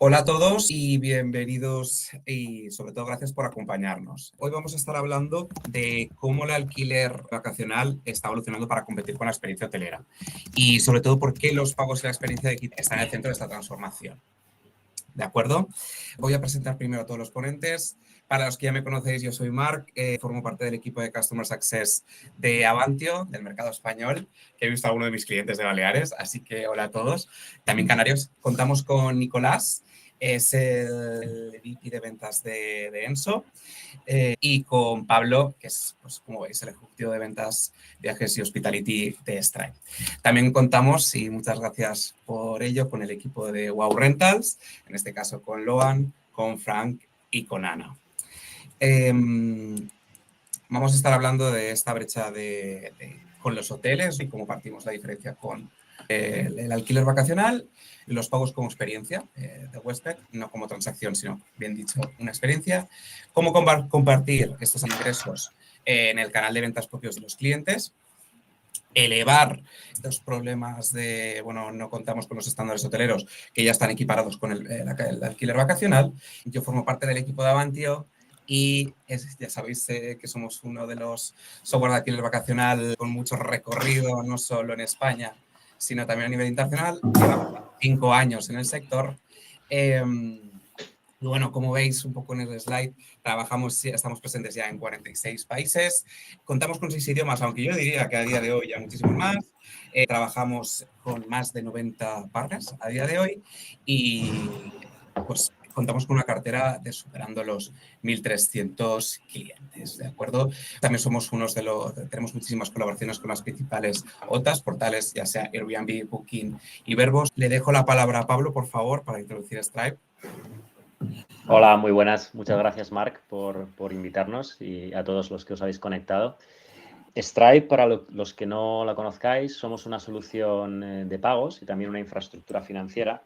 Hola a todos y bienvenidos y sobre todo gracias por acompañarnos. Hoy vamos a estar hablando de cómo el alquiler vacacional está evolucionando para competir con la experiencia hotelera y sobre todo por qué los pagos y la experiencia de están en el centro de esta transformación. ¿De acuerdo? Voy a presentar primero a todos los ponentes. Para los que ya me conocéis, yo soy Marc, formo parte del equipo de Customer Success de Avantio, del mercado español, que he visto a alguno de mis clientes de Baleares, así que hola a todos. También canarios. Contamos con Nicolás, es el VP de ventas de Enso, y con Pablo, que es, pues, como veis, el ejecutivo de ventas, viajes y hospitality de Stripe. También contamos, y muchas gracias por ello, con el equipo de Wow Rentals, en este caso con Loan, con Frank y con Ana. Vamos a estar hablando de esta brecha con los hoteles y cómo partimos la diferencia con el alquiler vacacional, los pagos como experiencia de huésped, no como transacción, sino, bien dicho, una experiencia. Cómo compartir estos ingresos en el canal de ventas propios de los clientes. Elevar estos problemas de, bueno, no contamos con los estándares hoteleros que ya están equiparados con el alquiler vacacional. Yo formo parte del equipo de Avantio y ya sabéis que somos uno de los software de alquiler vacacional con mucho recorrido, no solo en España, sino también a nivel internacional. Llevamos 5 años en el sector. Y bueno, como veis un poco en el slide, estamos presentes ya en 46 países, contamos con 6 idiomas, aunque yo diría que a día de hoy ya muchísimo más. Trabajamos con más de 90 partners a día de hoy y pues contamos con una cartera de superando los 1.300 clientes, ¿de acuerdo? También somos tenemos muchísimas colaboraciones con las principales OTAs, portales, ya sea Airbnb, Booking y Verbos. Le dejo la palabra a Pablo, por favor, para introducir Stripe. Hola, muy buenas. Muchas gracias, Marc, por invitarnos y a todos los que os habéis conectado. Stripe, para los que no la conozcáis, somos una solución de pagos y también una infraestructura financiera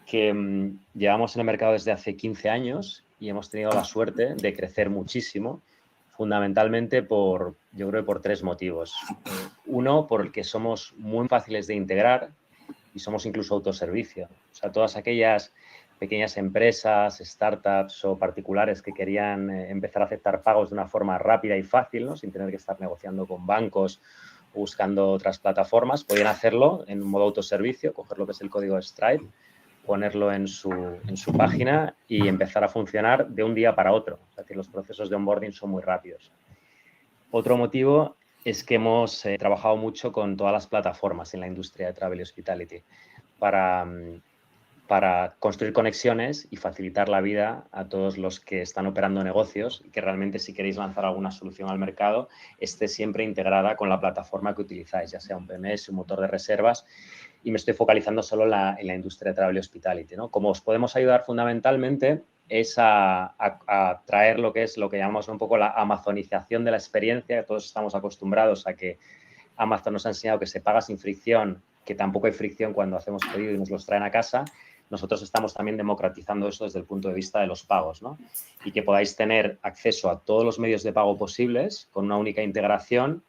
que llevamos en el mercado desde hace 15 años y hemos tenido la suerte de crecer muchísimo, fundamentalmente yo creo, por 3 motivos. Uno, porque somos muy fáciles de integrar y somos incluso autoservicio. O sea, todas aquellas pequeñas empresas, startups o particulares que querían empezar a aceptar pagos de una forma rápida y fácil, ¿no? Sin tener que estar negociando con bancos o buscando otras plataformas, podían hacerlo en un modo autoservicio, coger lo que es el código de Stripe, ponerlo en su página y empezar a funcionar de un día para otro. Es decir, los procesos de onboarding son muy rápidos. Otro motivo es que hemos trabajado mucho con todas las plataformas en la industria de travel y hospitality para construir conexiones y facilitar la vida a todos los que están operando negocios y que realmente, si queréis lanzar alguna solución al mercado, esté siempre integrada con la plataforma que utilizáis, ya sea un PMS, un motor de reservas, y me estoy focalizando solo en la industria de travel y hospitality, ¿no? Como os podemos ayudar fundamentalmente es a traer lo que llamamos un poco la amazonización de la experiencia. Todos estamos acostumbrados a que Amazon nos ha enseñado que se paga sin fricción, que tampoco hay fricción cuando hacemos pedido y nos los traen a casa. Nosotros estamos también democratizando eso desde el punto de vista de los pagos, ¿no? Y que podáis tener acceso a todos los medios de pago posibles con una única integración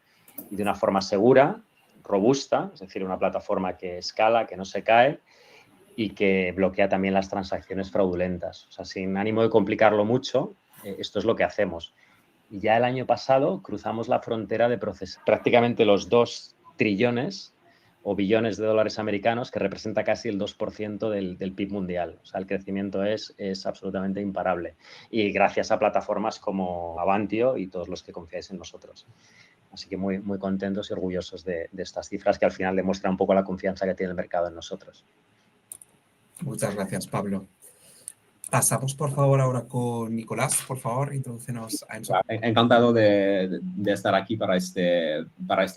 y de una forma segura, robusta, es decir, una plataforma que escala, que no se cae y que bloquea también las transacciones fraudulentas. O sea, sin ánimo de complicarlo mucho, esto es lo que hacemos. Y ya el año pasado cruzamos la frontera de procesar prácticamente los 2 trillones o billones de dólares americanos, que representa casi el 2% del PIB mundial. O sea, el crecimiento es absolutamente imparable. Y gracias a plataformas como Avantio y todos los que confiáis en nosotros. Así que muy, muy contentos y orgullosos de estas cifras que al final demuestran un poco la confianza que tiene el mercado en nosotros. Muchas gracias, Pablo. Pasamos, por favor, ahora con Nicolás. Por favor, introdúcenos a Enso. Encantado de estar aquí para este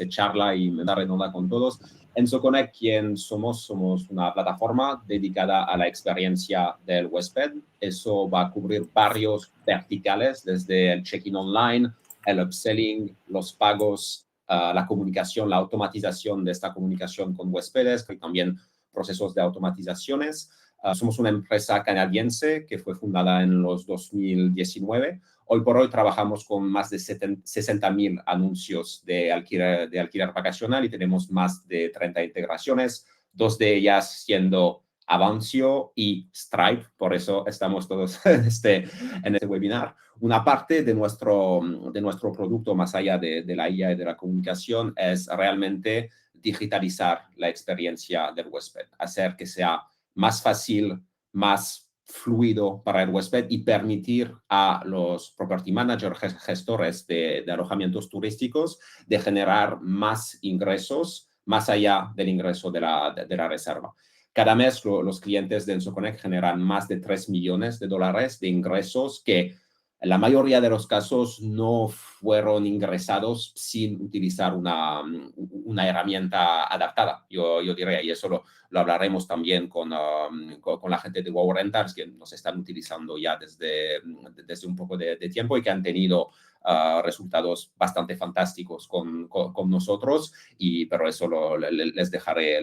charla y dar enhorabuena con todos. Enso Connect, ¿quién somos? Somos una plataforma dedicada a la experiencia del huésped. Eso va a cubrir varios verticales, desde el check-in online, el upselling, los pagos, la comunicación, la automatización de esta comunicación con huéspedes, y también procesos de automatizaciones. Somos una empresa canadiense que fue fundada en los 2019. Hoy por hoy trabajamos con más de 60,000 anuncios de alquiler vacacional y tenemos más de 30 integraciones, 2 de ellas siendo Avancio y Stripe, por eso estamos todos en este webinar. Una parte de nuestro producto, más allá de la IA y de la comunicación, es realmente digitalizar la experiencia del huésped, hacer que sea más fácil, más fluido para el huésped y permitir a los property managers, gestores de alojamientos turísticos, de generar más ingresos más allá del ingreso de la reserva. Cada mes los clientes de EnsoConnect generan más de $3 millones de ingresos que en la mayoría de los casos no fueron ingresados sin utilizar una herramienta adaptada, yo diría, y eso lo hablaremos también con la gente de Wow Rentals, que nos están utilizando ya desde un poco de tiempo y que han tenido resultados bastante fantásticos con nosotros, pero eso les dejaré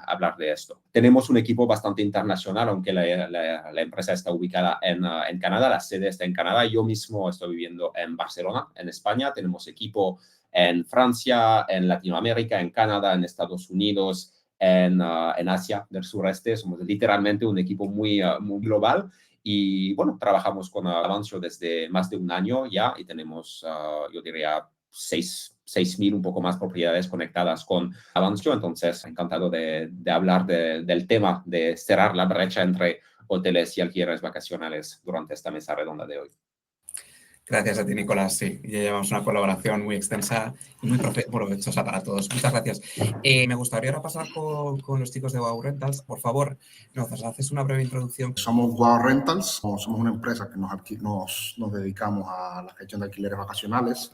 hablar de esto. Tenemos un equipo bastante internacional, aunque la empresa está ubicada en Canadá, la sede está en Canadá. Yo mismo estoy viviendo en Barcelona, en España. Tenemos equipo en Francia, en Latinoamérica, en Canadá, en Estados Unidos, en Asia del sureste. Somos literalmente un equipo muy global. Y bueno, trabajamos con Avancio desde más de un año ya y tenemos, yo diría, 6.000, un poco más, propiedades conectadas con Avancio. Entonces, encantado de hablar del tema de cerrar la brecha entre hoteles y alquileres vacacionales durante esta mesa redonda de hoy. Gracias a ti, Nicolás. Sí, ya llevamos una colaboración muy extensa y muy provechosa para todos. Muchas gracias. Me gustaría ahora pasar con los chicos de Wow Rentals. Por favor, nos haces una breve introducción. Somos Wow Rentals, somos una empresa que nos dedicamos a la gestión de alquileres vacacionales.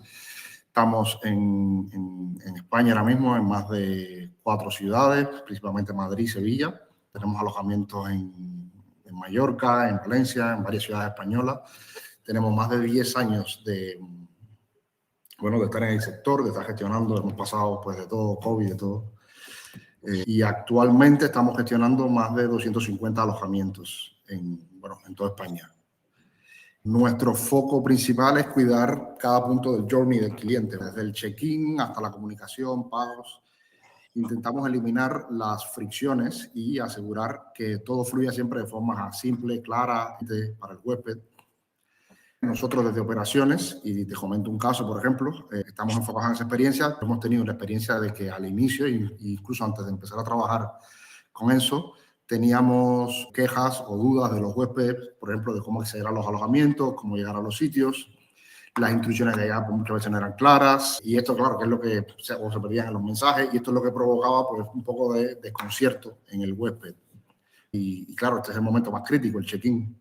Estamos en España ahora mismo, en más de 4 ciudades, principalmente Madrid y Sevilla. Tenemos alojamientos en Mallorca, en Valencia, en varias ciudades españolas. Tenemos más de 10 años de estar en el sector, de estar gestionando. Hemos pasado pues de todo, COVID, de todo. Y actualmente estamos gestionando más de 250 alojamientos en toda España. Nuestro foco principal es cuidar cada punto del journey del cliente, desde el check-in hasta la comunicación, pagos. Intentamos eliminar las fricciones y asegurar que todo fluya siempre de forma simple, clara para el huésped. Nosotros desde operaciones, y te comento un caso, por ejemplo, estamos enfocados en esa experiencia. Hemos tenido la experiencia de que al inicio, incluso antes de empezar a trabajar con eso, teníamos quejas o dudas de los huéspedes, por ejemplo, de cómo acceder a los alojamientos, cómo llegar a los sitios. Las instrucciones de llegar pues, muchas veces no eran claras, y esto, claro, que es lo que se perdían en los mensajes, y esto es lo que provocaba pues, un poco de desconcierto en el huésped. Y claro, este es el momento más crítico, el check-in.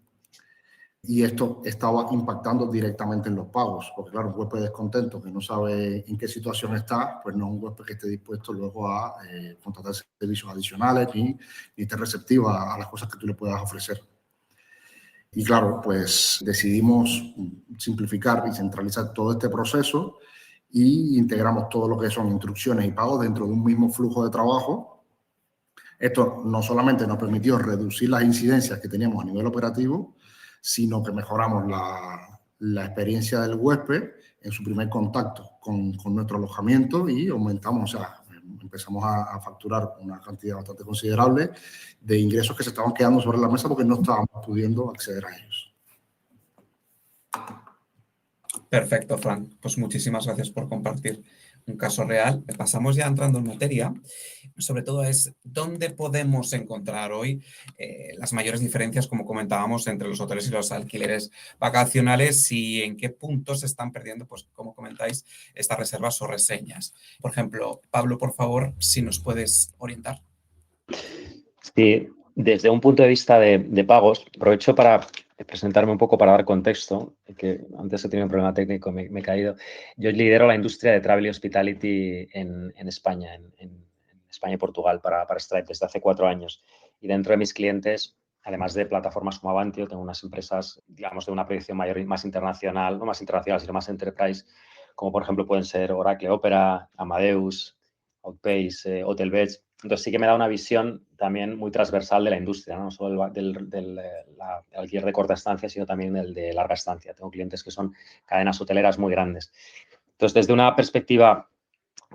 Y esto estaba impactando directamente en los pagos, porque claro, un huésped descontento que no sabe en qué situación está, pues no es un huésped que esté dispuesto luego a contratar servicios adicionales ni esté receptivo a las cosas que tú le puedas ofrecer. Y claro, pues decidimos simplificar y centralizar todo este proceso y integramos todo lo que son instrucciones y pagos dentro de un mismo flujo de trabajo. Esto no solamente nos permitió reducir las incidencias que teníamos a nivel operativo, sino que mejoramos la experiencia del huésped en su primer contacto con nuestro alojamiento y aumentamos, empezamos a facturar una cantidad bastante considerable de ingresos que se estaban quedando sobre la mesa porque no estábamos pudiendo acceder a ellos. Perfecto, Fran. Pues muchísimas gracias por compartir un caso real. Pasamos ya entrando en materia. Sobre todo es dónde podemos encontrar hoy las mayores diferencias, como comentábamos, entre los hoteles y los alquileres vacacionales y en qué puntos se están perdiendo, pues como comentáis, estas reservas o reseñas. Por ejemplo, Pablo, por favor, si nos puedes orientar. Sí, desde un punto de vista de pagos, aprovecho para presentarme un poco para dar contexto, que antes he tenido un problema técnico, me he caído. Yo lidero la industria de Travel y Hospitality en España, en España y Portugal para Stripe desde hace 4 años. Y dentro de mis clientes, además de plataformas como Avantio, tengo unas empresas, digamos, de una proyección mayor, más internacional, no más internacional, sino más enterprise, como por ejemplo pueden ser Oracle Opera, Amadeus, Outpace, Hotelbeds. Entonces sí que me da una visión también muy transversal de la industria, no solo del alquiler de corta estancia, sino también el de larga estancia. Tengo clientes que son cadenas hoteleras muy grandes. Entonces, desde una perspectiva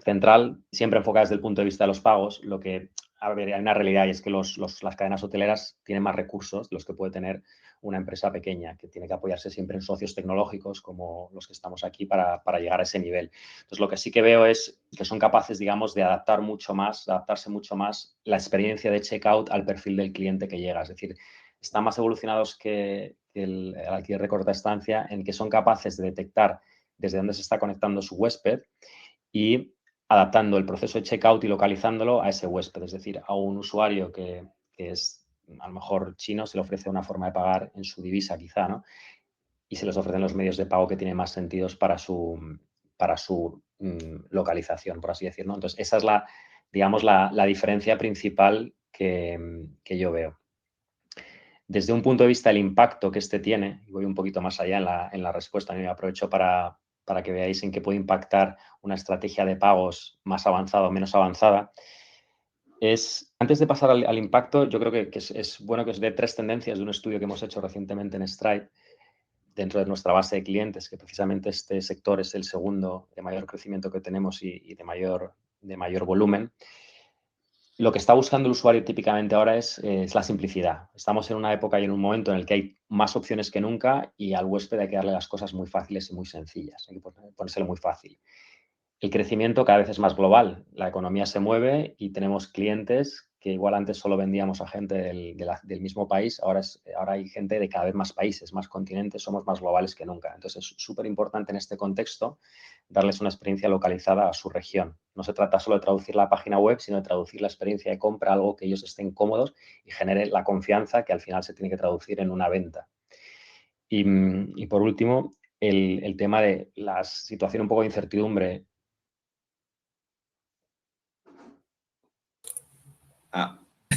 central, siempre enfocada desde el punto de vista de los pagos, lo que a ver, hay una realidad y es que las cadenas hoteleras tienen más recursos de los que puede tener una empresa pequeña, que tiene que apoyarse siempre en socios tecnológicos como los que estamos aquí para llegar a ese nivel. Entonces, lo que sí que veo es que son capaces, digamos, de adaptarse mucho más la experiencia de checkout al perfil del cliente que llega. Es decir, están más evolucionados que el alquiler de corta estancia en que son capaces de detectar desde dónde se está conectando su huésped y adaptando el proceso de checkout y localizándolo a ese huésped. Es decir, a un usuario que es a lo mejor chino se le ofrece una forma de pagar en su divisa quizá, ¿no? Y se les ofrecen los medios de pago que tienen más sentidos para su localización, por así decirlo. Entonces, esa es digamos, la diferencia principal que yo veo. Desde un punto de vista del impacto que este tiene, y voy un poquito más allá en la respuesta, me aprovecho para que veáis en qué puede impactar una estrategia de pagos más avanzada o menos avanzada. Antes de pasar al impacto, yo creo que es bueno que os dé 3 tendencias de un estudio que hemos hecho recientemente en Stripe, dentro de nuestra base de clientes, que precisamente este sector es el segundo de mayor crecimiento que tenemos y de mayor volumen. Lo que está buscando el usuario típicamente ahora es la simplicidad. Estamos en una época y en un momento en el que hay más opciones que nunca y al huésped hay que darle las cosas muy fáciles y muy sencillas. Hay que ponérselo muy fácil. El crecimiento cada vez es más global. La economía se mueve y tenemos clientes que igual antes solo vendíamos a gente del mismo país. Ahora hay gente de cada vez más países, más continentes. Somos más globales que nunca. Entonces, es súper importante en este contexto darles una experiencia localizada a su región. No se trata solo de traducir la página web, sino de traducir la experiencia de compra, algo que ellos estén cómodos y genere la confianza que al final se tiene que traducir en una venta. Y por último, el tema de la situación un poco de incertidumbre.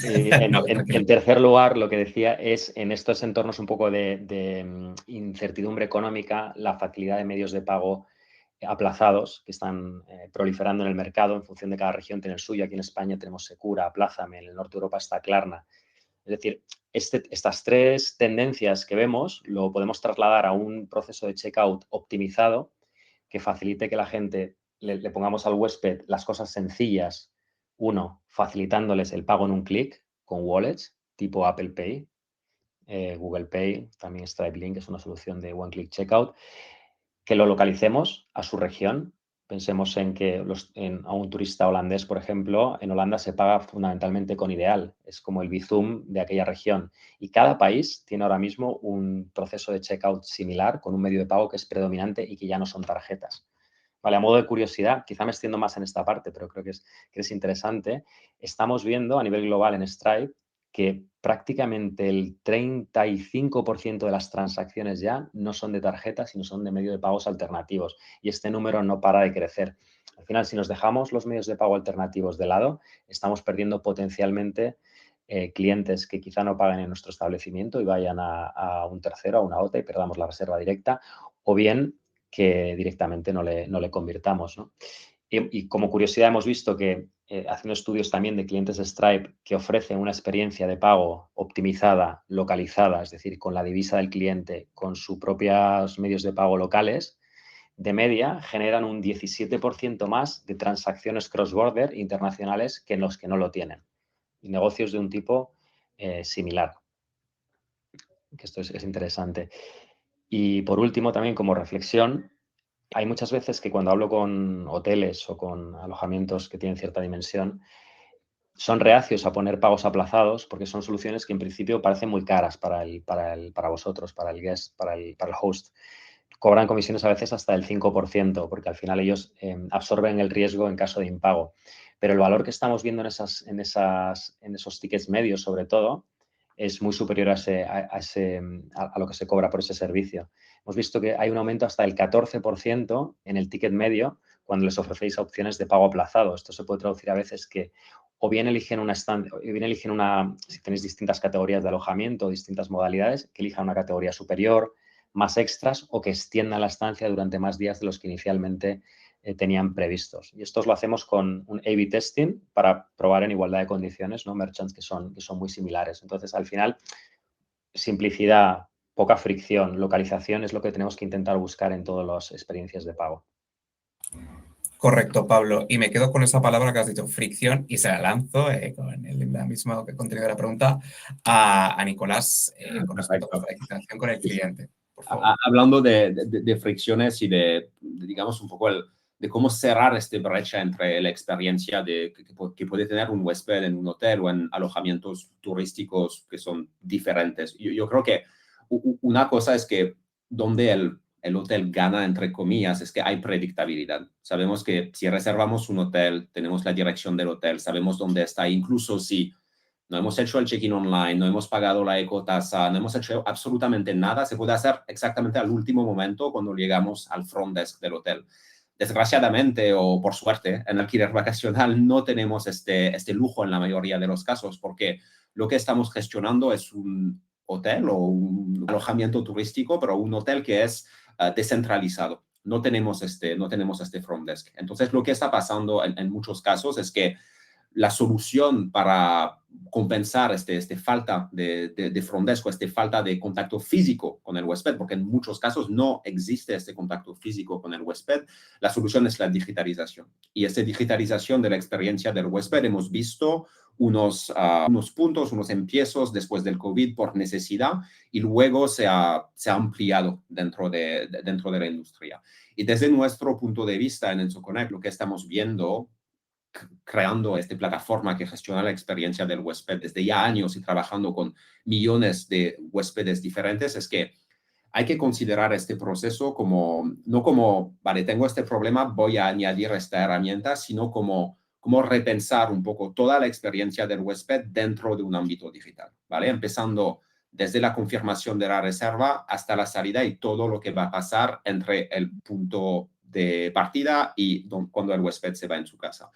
En tercer lugar, lo que decía es en estos entornos un poco de incertidumbre económica, la facilidad de medios de pago aplazados que están proliferando en el mercado. En función de cada región tiene el suyo. Aquí en España tenemos Secura, Aplázame, en el norte de Europa está Klarna. Es decir, estas 3 tendencias que vemos lo podemos trasladar a un proceso de checkout optimizado que facilite que la gente le pongamos al huésped las cosas sencillas. Uno, facilitándoles el pago en un clic con wallets tipo Apple Pay, Google Pay, también Stripe Link es una solución de One Click Checkout. Que lo localicemos a su región. Pensemos en que a un turista holandés, por ejemplo, en Holanda se paga fundamentalmente con Ideal. Es como el Bizum de aquella región. Y cada país tiene ahora mismo un proceso de checkout similar con un medio de pago que es predominante y que ya no son tarjetas. Vale, a modo de curiosidad, quizá me extiendo más en esta parte, pero creo que es interesante. Estamos viendo a nivel global en Stripe que prácticamente el 35% de las transacciones ya no son de tarjetas, sino son de medio de pagos alternativos. Y este número no para de crecer. Al final, si nos dejamos los medios de pago alternativos de lado, estamos perdiendo potencialmente clientes que quizá no paguen en nuestro establecimiento y vayan a un tercero, a una OTA y perdamos la reserva directa, o bien que directamente no le convirtamos, ¿no? Y como curiosidad hemos visto que haciendo estudios también de clientes de Stripe que ofrecen una experiencia de pago optimizada, localizada, es decir, con la divisa del cliente, con sus propios medios de pago locales, de media generan un 17% más de transacciones cross-border internacionales que los que no lo tienen. Y negocios de un tipo similar. Que esto es interesante. Y por último, también como reflexión, hay muchas veces que cuando hablo con hoteles o con alojamientos que tienen cierta dimensión, son reacios a poner pagos aplazados porque son soluciones que en principio parecen muy caras para vosotros, para el guest, para el host. Cobran comisiones a veces hasta el 5% porque al final ellos absorben el riesgo en caso de impago. Pero el valor que estamos viendo en esos tickets medios, sobre todo, es muy superior a lo que se cobra por ese servicio. Hemos visto que hay un aumento hasta el 14% en el ticket medio cuando les ofrecéis opciones de pago aplazado. Esto se puede traducir a veces que o bien eligen si tenéis distintas categorías de alojamiento o distintas modalidades, que elijan una categoría superior, más extras o que extiendan la estancia durante más días de los que inicialmente tenían previstos. Y esto lo hacemos con un A/B testing para probar en igualdad de condiciones, ¿no? Merchants que son muy similares. Entonces, al final, simplicidad, poca fricción, localización es lo que tenemos que intentar buscar en todas las experiencias de pago. Correcto, Pablo. Y me quedo con esa palabra que has dicho, fricción, y se la lanzo con la misma contenido de la pregunta a Nicolás con respecto Perfecto. a la interacción con el cliente. Por favor. Hablando de fricciones y digamos, un poco de cómo cerrar esta brecha entre la experiencia que puede tener un huésped en un hotel o en alojamientos turísticos que son diferentes. Yo creo que una cosa es que donde el hotel gana, entre comillas, es que hay predictabilidad. Sabemos que si reservamos un hotel, tenemos la dirección del hotel, sabemos dónde está, incluso si no hemos hecho el check-in online, no hemos pagado la ecotasa, no hemos hecho absolutamente nada, se puede hacer exactamente al último momento cuando llegamos al front desk del hotel. Desgraciadamente o por suerte, en alquiler vacacional no tenemos este lujo en la mayoría de los casos porque lo que estamos gestionando es un hotel o un alojamiento turístico, pero un hotel que es descentralizado. No tenemos este front desk. Entonces, lo que está pasando en muchos casos es que la solución para compensar esta falta de front desk o esta falta de contacto físico con el huésped, porque en muchos casos no existe este contacto físico con el huésped, la solución es la digitalización. Y esta digitalización de la experiencia del huésped hemos visto unos puntos, unos empiezos después del COVID por necesidad y luego se ha ampliado dentro de la industria. Y desde nuestro punto de vista en EnsoConnect, lo que estamos viendo creando esta plataforma que gestiona la experiencia del huésped desde ya años y trabajando con millones de huéspedes diferentes, es que hay que considerar este proceso no como, vale, tengo este problema, voy a añadir esta herramienta, sino como repensar un poco toda la experiencia del huésped dentro de un ámbito digital, ¿vale? Empezando desde la confirmación de la reserva hasta la salida y todo lo que va a pasar entre el punto de partida y cuando el huésped se va en su casa.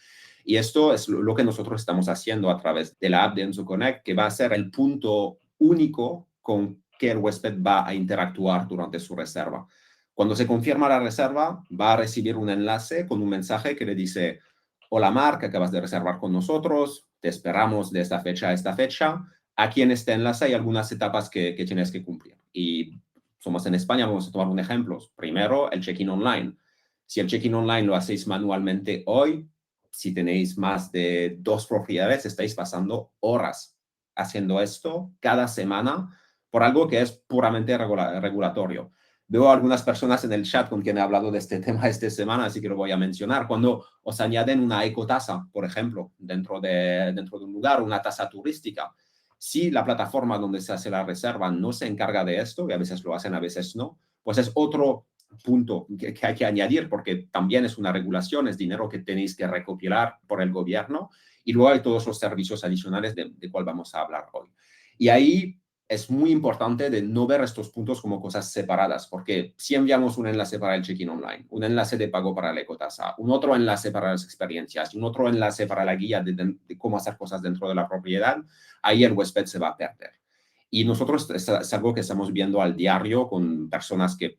Y esto es lo que nosotros estamos haciendo a través de la app de EnsoConnect, que va a ser el punto único con que el huésped va a interactuar durante su reserva. Cuando se confirma la reserva, va a recibir un enlace con un mensaje que le dice: hola Marc, acabas de reservar con nosotros, te esperamos de esta fecha a esta fecha. Aquí en este enlace hay algunas etapas que tienes que cumplir. Y somos en España, vamos a tomar un ejemplo. Primero, el check-in online. Si el check-in online lo hacéis manualmente hoy, si tenéis más de 2 propiedades, estáis pasando horas haciendo esto cada semana por algo que es puramente regulatorio. Veo a algunas personas en el chat con quien he hablado de este tema esta semana, así que lo voy a mencionar. Cuando os añaden una ecotasa, por ejemplo, dentro de un lugar, una tasa turística, si la plataforma donde se hace la reserva no se encarga de esto, y a veces lo hacen, a veces no, pues es otro punto que hay que añadir, porque también es una regulación, es dinero que tenéis que recopilar por el gobierno, y luego hay todos los servicios adicionales de cuál vamos a hablar hoy. Y ahí es muy importante de no ver estos puntos como cosas separadas, porque si enviamos un enlace para el check-in online, un enlace de pago para la ecotasa, un otro enlace para las experiencias, un otro enlace para la guía de cómo hacer cosas dentro de la propiedad, ahí el huésped se va a perder. Y nosotros es algo que estamos viendo al diario con personas que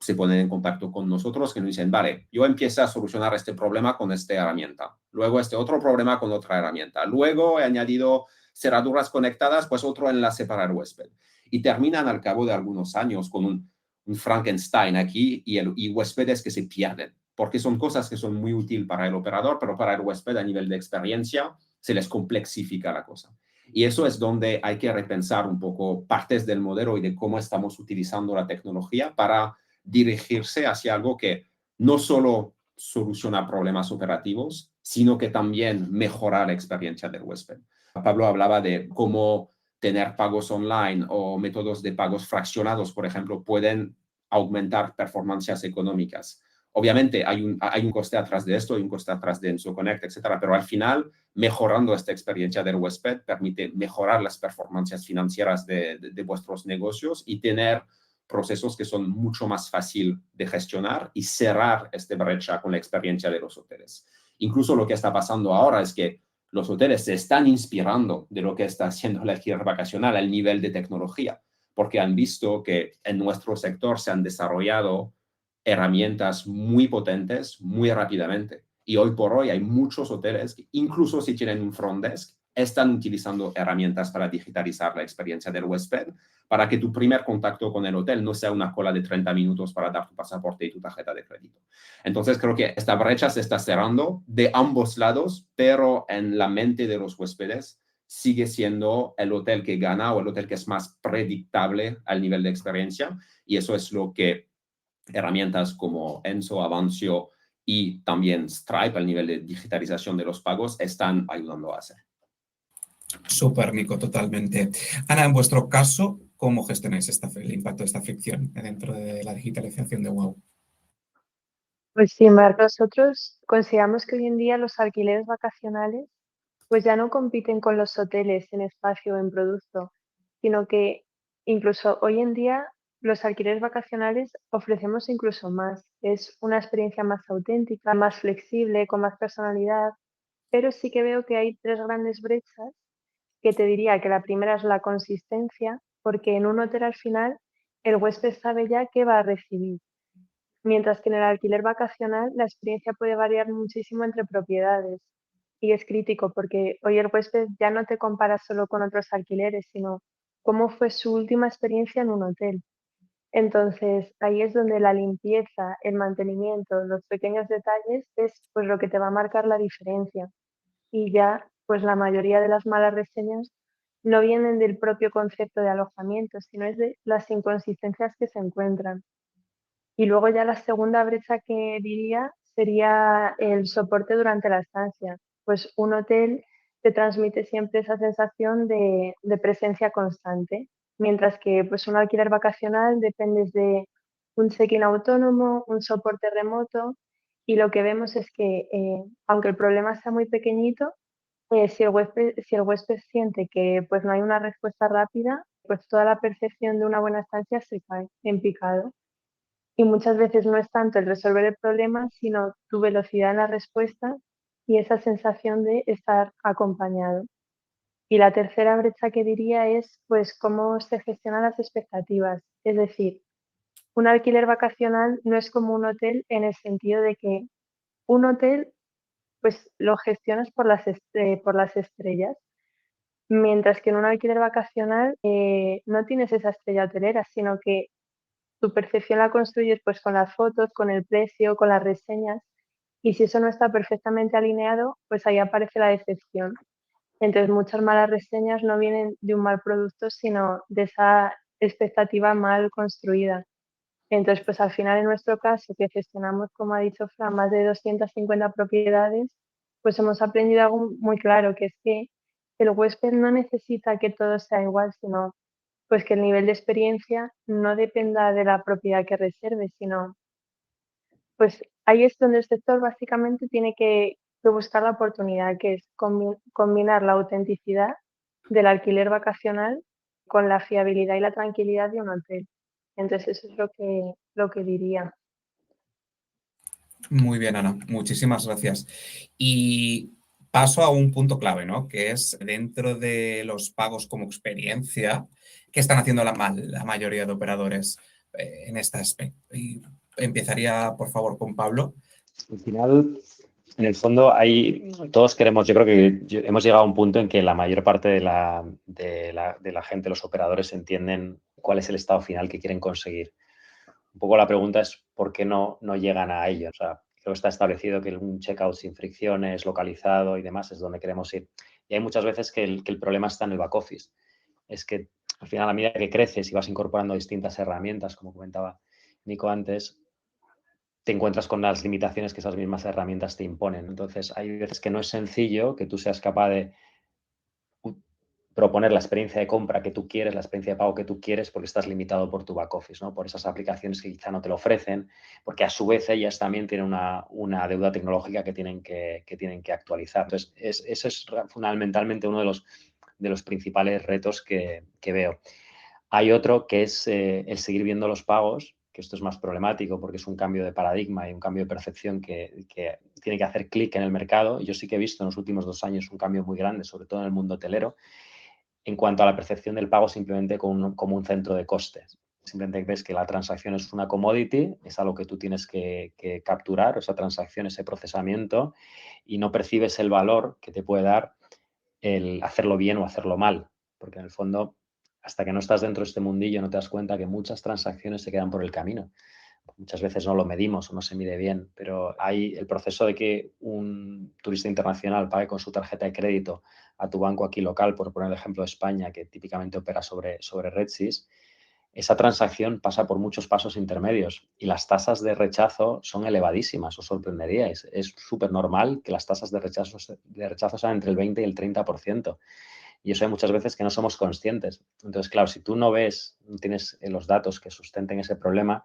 se ponen en contacto con nosotros, que nos dicen: vale, yo empiezo a solucionar este problema con esta herramienta, luego este otro problema con otra herramienta, luego he añadido cerraduras conectadas, pues otro enlace para el huésped. Y terminan al cabo de algunos años con un Frankenstein aquí y huéspedes que se pierden, porque son cosas que son muy útiles para el operador, pero para el huésped a nivel de experiencia se les complexifica la cosa. Y eso es donde hay que repensar un poco partes del modelo y de cómo estamos utilizando la tecnología para dirigirse hacia algo que no solo soluciona problemas operativos, sino que también mejora la experiencia del huésped. Pablo hablaba de cómo tener pagos online o métodos de pagos fraccionados, por ejemplo, pueden aumentar performancias económicas. Obviamente hay un coste atrás de esto, hay un coste atrás de EnsoConnect, etcétera, pero al final, mejorando esta experiencia del huésped, permite mejorar las performancias financieras de vuestros negocios y tener procesos que son mucho más fácil de gestionar y cerrar esta brecha con la experiencia de los hoteles. Incluso lo que está pasando ahora es que los hoteles se están inspirando de lo que está haciendo el alquiler vacacional al nivel de tecnología, porque han visto que en nuestro sector se han desarrollado herramientas muy potentes muy rápidamente. Y hoy por hoy hay muchos hoteles que, incluso si tienen un front desk, están utilizando herramientas para digitalizar la experiencia del huésped, para que tu primer contacto con el hotel no sea una cola de 30 minutos para dar tu pasaporte y tu tarjeta de crédito. Entonces, creo que esta brecha se está cerrando de ambos lados, pero en la mente de los huéspedes sigue siendo el hotel que gana o el hotel que es más predictable al nivel de experiencia, y eso es lo que herramientas como Enso, Avancio y también Stripe, al nivel de digitalización de los pagos, están ayudando a hacer. Súper, Nico, totalmente. Ana, en vuestro caso, ¿cómo gestionáis el impacto de esta fricción dentro de la digitalización de WOW? Pues sí, Mar, nosotros consideramos que hoy en día los alquileres vacacionales pues ya no compiten con los hoteles en espacio o en producto, sino que incluso hoy en día los alquileres vacacionales ofrecemos incluso más. Es una experiencia más auténtica, más flexible, con más personalidad, pero sí que veo que hay tres grandes brechas que te diría que la primera es la consistencia, porque en un hotel al final el huésped sabe ya qué va a recibir. Mientras que en el alquiler vacacional la experiencia puede variar muchísimo entre propiedades y es crítico porque hoy el huésped ya no te compara solo con otros alquileres, sino cómo fue su última experiencia en un hotel. Entonces, ahí es donde la limpieza, el mantenimiento, los pequeños detalles es pues lo que te va a marcar la diferencia. Y ya, pues la mayoría de las malas reseñas no vienen del propio concepto de alojamiento, sino es de las inconsistencias que se encuentran. Y luego ya la segunda brecha que diría sería el soporte durante la estancia. Pues un hotel te transmite siempre esa sensación de presencia constante, mientras que pues un alquiler vacacional dependes de un check-in autónomo, un soporte remoto y lo que vemos es que aunque el problema sea muy pequeñito, si el huésped siente que pues no hay una respuesta rápida, pues toda la percepción de una buena estancia se cae en picado. Y muchas veces no es tanto el resolver el problema, sino tu velocidad en la respuesta y esa sensación de estar acompañado. Y la tercera brecha que diría es pues cómo se gestionan las expectativas. Es decir, un alquiler vacacional no es como un hotel en el sentido de que un hotel pues lo gestionas por las estrellas, mientras que en un alquiler vacacional no tienes esa estrella hotelera, sino que tu percepción la construyes pues con las fotos, con el precio, con las reseñas y si eso no está perfectamente alineado, pues ahí aparece la decepción. Entonces muchas malas reseñas no vienen de un mal producto, sino de esa expectativa mal construida. Entonces, pues al final en nuestro caso, que gestionamos, como ha dicho Fran, más de 250 propiedades, pues hemos aprendido algo muy claro, que es que el huésped no necesita que todo sea igual, sino pues que el nivel de experiencia no dependa de la propiedad que reserve, sino pues ahí es donde el sector básicamente tiene que buscar la oportunidad, que es combinar la autenticidad del alquiler vacacional con la fiabilidad y la tranquilidad de un hotel. Entonces eso es lo que diría. Muy bien, Ana, muchísimas gracias. Y paso a un punto clave, ¿no? Que es dentro de los pagos como experiencia, ¿qué están haciendo la mayoría de operadores en este aspecto? Y empezaría, por favor, con Pablo. Al final, en el fondo, todos queremos, yo creo que hemos llegado a un punto en que la mayor parte de la gente, los operadores, entienden cuál es el estado final que quieren conseguir. Un poco la pregunta es por qué no llegan a ello. O sea, creo que está establecido que un checkout sin fricciones, localizado y demás es donde queremos ir. Y hay muchas veces que el problema está en el back office. Es que al final, a medida que creces y vas incorporando distintas herramientas, como comentaba Nico antes, te encuentras con las limitaciones que esas mismas herramientas te imponen. Entonces, hay veces que no es sencillo que tú seas capaz de proponer la experiencia de compra que tú quieres, la experiencia de pago que tú quieres, porque estás limitado por tu back office, ¿no? Por esas aplicaciones que quizá no te lo ofrecen, porque a su vez ellas también tienen una deuda tecnológica que tienen que actualizar. Entonces, eso es fundamentalmente uno de los principales retos que veo. Hay otro que es el seguir viendo los pagos, que esto es más problemático porque es un cambio de paradigma y un cambio de percepción que tiene que hacer clic en el mercado. Yo sí que he visto en los últimos 2 años un cambio muy grande, sobre todo en el mundo hotelero, en cuanto a la percepción del pago simplemente como un centro de costes. Simplemente ves que la transacción es una commodity, es algo que tú tienes que capturar, esa transacción, ese procesamiento, y no percibes el valor que te puede dar el hacerlo bien o hacerlo mal, porque en el fondo hasta que no estás dentro de este mundillo no te das cuenta que muchas transacciones se quedan por el camino. Muchas veces no lo medimos o no se mide bien, pero hay el proceso de que un turista internacional pague con su tarjeta de crédito a tu banco aquí local, por poner el ejemplo de España, que típicamente opera sobre RedSys. Esa transacción pasa por muchos pasos intermedios y las tasas de rechazo son elevadísimas, os sorprenderíais. Es súper normal que las tasas de rechazo sean entre el 20 y el 30%. Y eso hay muchas veces que no somos conscientes. Entonces, claro, si tú no ves, no tienes los datos que sustenten ese problema,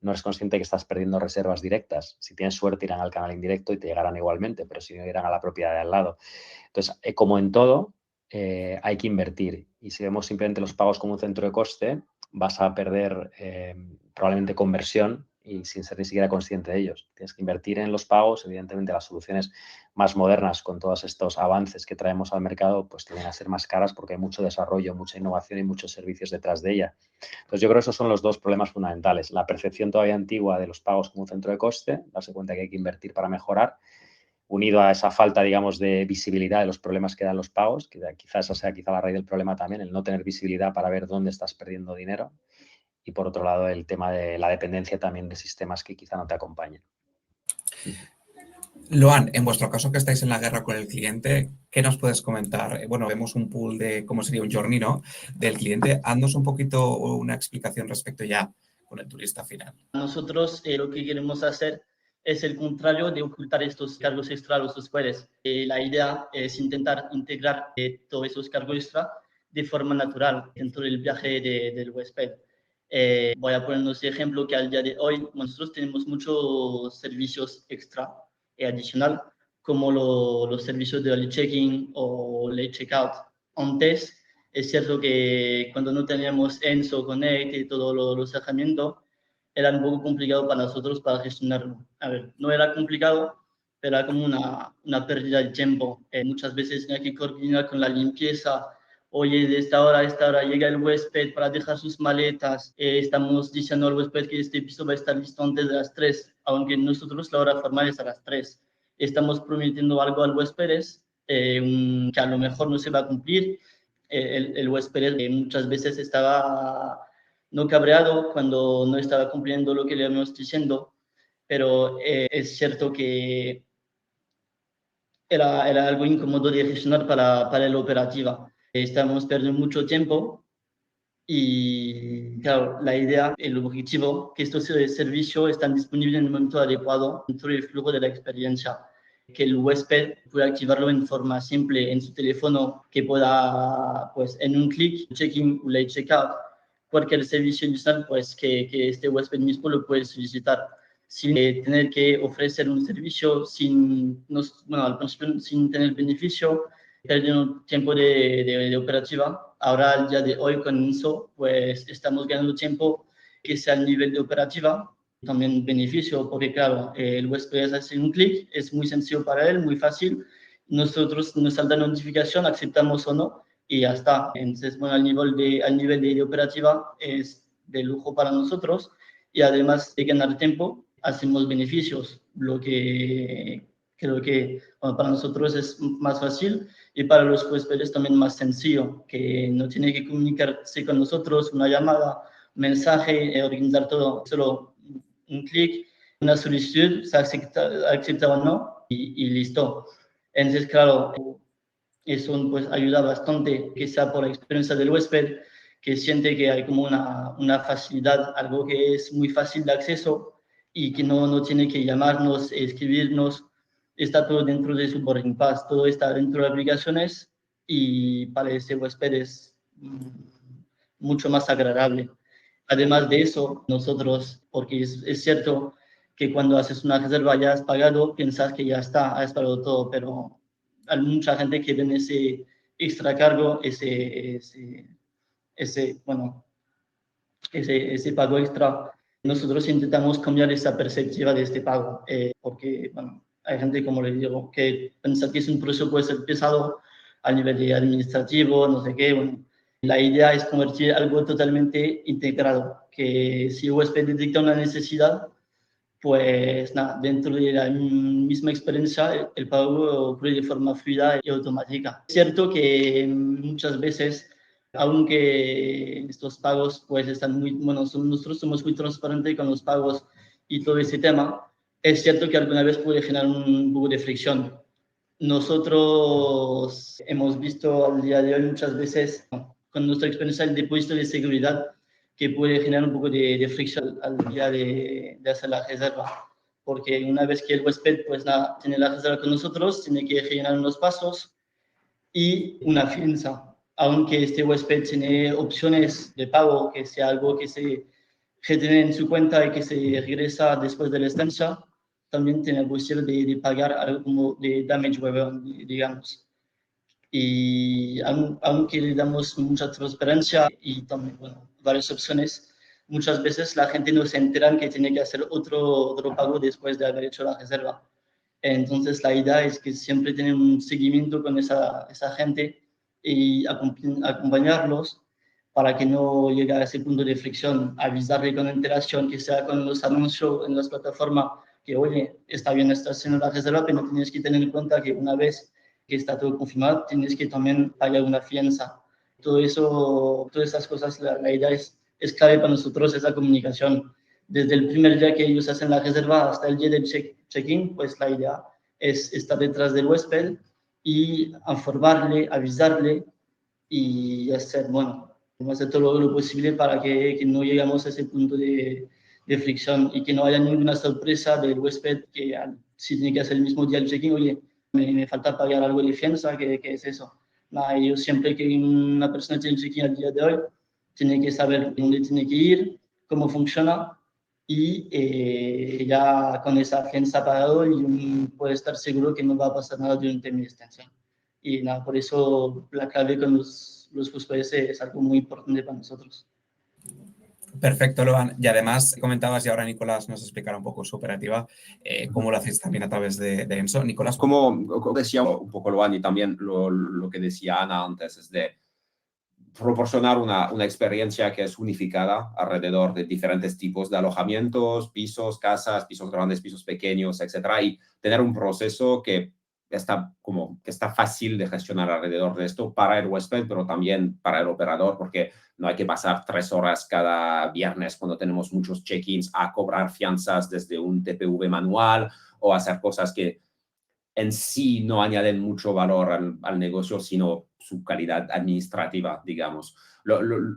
no eres consciente que estás perdiendo reservas directas. Si tienes suerte, irán al canal indirecto y te llegarán igualmente, pero si no, irán a la propiedad de al lado. Entonces, como en todo, hay que invertir. Y si vemos simplemente los pagos como un centro de coste, vas a perder probablemente conversión y sin ser ni siquiera consciente de ellos. Tienes que invertir en los pagos. Evidentemente, las soluciones más modernas con todos estos avances que traemos al mercado, pues tienden a ser más caras porque hay mucho desarrollo, mucha innovación y muchos servicios detrás de ella. Entonces, yo creo que esos son los dos problemas fundamentales. La percepción todavía antigua de los pagos como un centro de coste, darse cuenta que hay que invertir para mejorar, unido a esa falta, digamos, de visibilidad de los problemas que dan los pagos, que quizás esa sea la raíz del problema también, el no tener visibilidad para ver dónde estás perdiendo dinero. Y por otro lado, el tema de la dependencia también de sistemas que quizá no te acompañen. Loan, en vuestro caso que estáis en la guerra con el cliente, ¿qué nos puedes comentar? Bueno, vemos un pool de cómo sería un journey, ¿no?, del cliente. Haznos un poquito una explicación respecto ya con el turista final. Nosotros lo que queremos hacer es el contrario de ocultar estos cargos extra a los usuarios. La idea es intentar integrar todos esos cargos extra de forma natural dentro del viaje del huésped. Voy a ponernos de ejemplo que al día de hoy nosotros tenemos muchos servicios extra adicional, como los servicios de early check-in o late checkout. Antes, es cierto que cuando no teníamos Enso, Connect y todos los herramientas, era un poco complicado para nosotros para gestionarlo. A ver, no era complicado, pero era como una pérdida de tiempo. Muchas veces tenía que coordinar con la limpieza. Oye, de esta hora a esta hora llega el huésped para dejar sus maletas. Estamos diciendo al huésped que este piso va a estar listo antes de las 3, aunque nosotros la hora formal es a las 3. Estamos prometiendo algo al huésped que a lo mejor no se va a cumplir. El huésped muchas veces estaba no cabreado cuando no estaba cumpliendo lo que le íbamos diciendo, pero es cierto que era algo incómodo de gestionar para la operativa. Estamos perdiendo mucho tiempo y, claro, la idea, el objetivo, que estos servicios están disponibles en el momento adecuado dentro del flujo de la experiencia, que el huésped pueda activarlo en forma simple en su teléfono, que pueda, pues, en un clic, check-in o late checkout, cualquier servicio adicional, pues, que este huésped mismo lo puede solicitar, sin tener que ofrecer un servicio, al principio sin tener beneficio, perdiendo tiempo de operativa. Ahora, al día de hoy, con eso, pues, estamos ganando tiempo que sea el nivel de operativa, también beneficio, porque claro, el huésped hace un clic, es muy sencillo para él, muy fácil. Nosotros nos salta notificación, aceptamos o no, y ya está. Entonces, bueno, al nivel de operativa es de lujo para nosotros, y además de ganar tiempo, hacemos beneficios, lo que creo que, bueno, para nosotros es más fácil y para los huéspedes también más sencillo, que no tiene que comunicarse con nosotros, una llamada, mensaje, organizar todo, solo un clic, una solicitud, se acepta o no y listo. Entonces, claro, eso pues ayuda bastante, que sea por la experiencia del huésped, que siente que hay como una facilidad, algo que es muy fácil de acceso y que no tiene que llamarnos, escribirnos, está todo dentro de su boarding pass, todo está dentro de aplicaciones y para ese huésped es mucho más agradable. Además de eso, nosotros, porque es cierto que cuando haces una reserva ya has pagado, piensas que ya está, has pagado todo, pero hay mucha gente que tiene ese extra cargo, ese pago extra. Nosotros intentamos cambiar esa perspectiva de este pago, porque, bueno, hay gente, como les digo, que piensa que es un proceso puede ser pesado a nivel de administrativo, no sé qué. Bueno, la idea es convertir algo totalmente integrado, que si el huésped detecta una necesidad, pues nada, dentro de la misma experiencia el pago ocurre de forma fluida y automática. Es cierto que muchas veces Aunque estos pagos pues están muy, bueno, nosotros somos muy transparentes con los pagos y todo ese tema, es cierto que alguna vez puede generar un poco de fricción. Nosotros hemos visto al día de hoy muchas veces con nuestra experiencia el depósito de seguridad que puede generar un poco de fricción al día de hacer la reserva. Porque una vez que el huésped pues nada, tiene la reserva con nosotros, tiene que rellenar unos pasos y una fianza. Aunque este huésped tiene opciones de pago, que sea algo que se retiene en su cuenta y que se regresa después de la estancia, también tiene la posibilidad de pagar algo como de damage waiver, digamos. Y aunque le damos mucha transparencia y también, bueno, varias opciones, muchas veces la gente no se entera que tiene que hacer otro pago después de haber hecho la reserva. Entonces, la idea es que siempre tienen un seguimiento con esa gente y acompañarlos para que no llegue a ese punto de fricción, avisarle con antelación, que sea con los anuncios en las plataformas, que oye, está bien, estás haciendo la reserva, pero tienes que tener en cuenta que una vez que está todo confirmado, tienes que también pagar una fianza. Todo eso, todas esas cosas, la idea es clave para nosotros, esa comunicación. Desde el primer día que ellos hacen la reserva hasta el día del check-in, pues la idea es estar detrás del huésped y informarle, avisarle y hacer, bueno, hacer todo lo posible para que no lleguemos a ese punto de fricción y que no haya ninguna sorpresa del huésped que si tiene que hacer el mismo día el check-in, oye, me falta pagar algo de fianza, ¿qué es eso? Nada, yo siempre que una persona tiene el check-in al día de hoy, tiene que saber dónde tiene que ir, cómo funciona y ya con esa fianza pagado y puede estar seguro que no va a pasar nada durante mi estancia. Y nada, por eso la clave con los huéspedes es algo muy importante para nosotros. Perfecto, Loan. Y además comentabas, y ahora Nicolás nos explicará un poco su operativa, cómo lo hacéis también a través de Enso. Nicolás. Como decía un poco Loan y también lo que decía Ana antes, es de proporcionar una experiencia que es unificada alrededor de diferentes tipos de alojamientos, pisos, casas, pisos grandes, pisos pequeños, etcétera, y tener un proceso que está fácil de gestionar alrededor de esto para el huésped, pero también para el operador, porque no hay que pasar 3 horas cada viernes cuando tenemos muchos check-ins a cobrar fianzas desde un TPV manual o hacer cosas que en sí no añaden mucho valor al negocio, sino su calidad administrativa, digamos.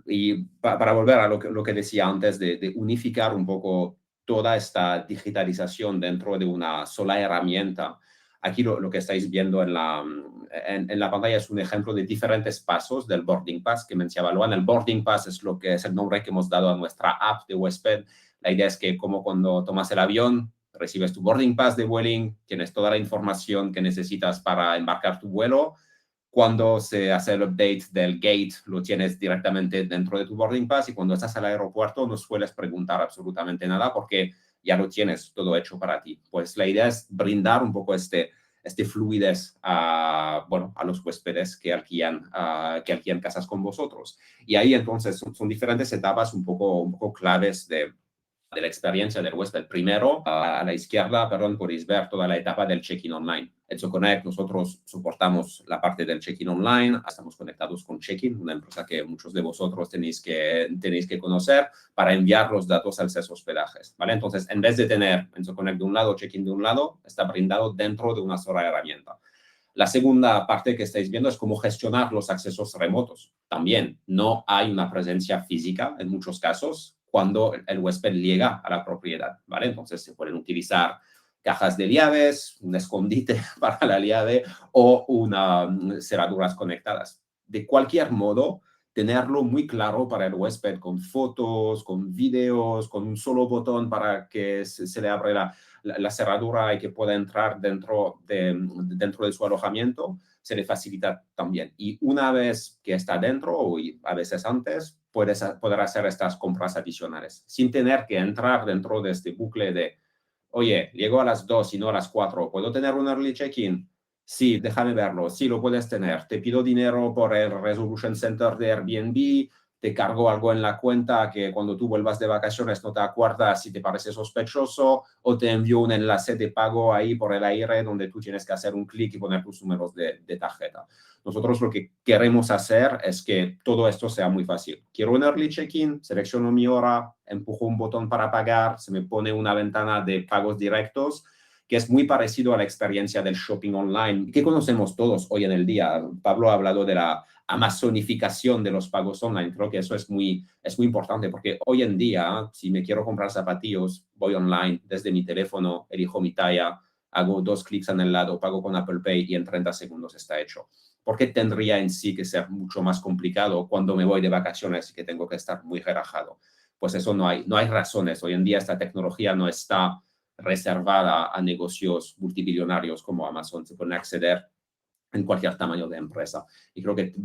Y para volver a lo que decía antes, de unificar un poco toda esta digitalización dentro de una sola herramienta. Aquí lo que estáis viendo en la pantalla es un ejemplo de diferentes pasos del Boarding Pass que mencionaba Luan. El Boarding Pass es el nombre que hemos dado a nuestra app de huésped. La idea es que como cuando tomas el avión, recibes tu boarding pass de Vueling, tienes toda la información que necesitas para embarcar tu vuelo. Cuando se hace el update del gate, lo tienes directamente dentro de tu boarding pass y cuando estás al aeropuerto no sueles preguntar absolutamente nada porque ya lo tienes todo hecho para ti. Pues la idea es brindar un poco este fluidez a los huéspedes que alquilan casas con vosotros. Y ahí entonces son diferentes etapas un poco claves de la experiencia del huésped. Primero, a la izquierda, podéis ver toda la etapa del check-in online. EnsoConnect, nosotros soportamos la parte del check-in online, estamos conectados con Check-in, una empresa que muchos de vosotros tenéis que conocer para enviar los datos al CES Hospedajes, ¿vale? Entonces, en vez de tener EnsoConnect de un lado, Check-in de un lado, está brindado dentro de una sola herramienta. La segunda parte que estáis viendo es cómo gestionar los accesos remotos. También no hay una presencia física en muchos casos cuando el huésped llega a la propiedad, ¿vale? Entonces se pueden utilizar cajas de llaves, un escondite para la llave o cerraduras conectadas. De cualquier modo, tenerlo muy claro para el huésped con fotos, con videos, con un solo botón para que se le abra la cerradura y que pueda entrar dentro de su alojamiento, se le facilita también. Y una vez que está dentro, o a veces antes, poder hacer estas compras adicionales, sin tener que entrar dentro de este bucle de, oye, llego a las 2 y no a las 4, ¿puedo tener un early check-in? Sí, déjame verlo. Sí, lo puedes tener. Te pido dinero por el Resolution Center de Airbnb, te cargo algo en la cuenta que cuando tú vuelvas de vacaciones no te acuerdas si te parece sospechoso, o te envío un enlace de pago ahí por el aire donde tú tienes que hacer un clic y poner tus números de tarjeta. Nosotros lo que queremos hacer es que todo esto sea muy fácil. Quiero un early check-in, selecciono mi hora, empujo un botón para pagar, se me pone una ventana de pagos directos, que es muy parecido a la experiencia del shopping online, que conocemos todos hoy en el día. Pablo ha hablado de la amazonificación de los pagos online. Creo que eso es muy importante, porque hoy en día, si me quiero comprar zapatillos, voy online desde mi teléfono, elijo mi talla, hago 2 clics en el lado, pago con Apple Pay y en 30 segundos está hecho. ¿Por qué tendría en sí que ser mucho más complicado cuando me voy de vacaciones y que tengo que estar muy relajado? Pues eso no hay razones. Hoy en día esta tecnología no está reservada a negocios multibillonarios como Amazon. Se pueden acceder en cualquier tamaño de empresa. Y creo que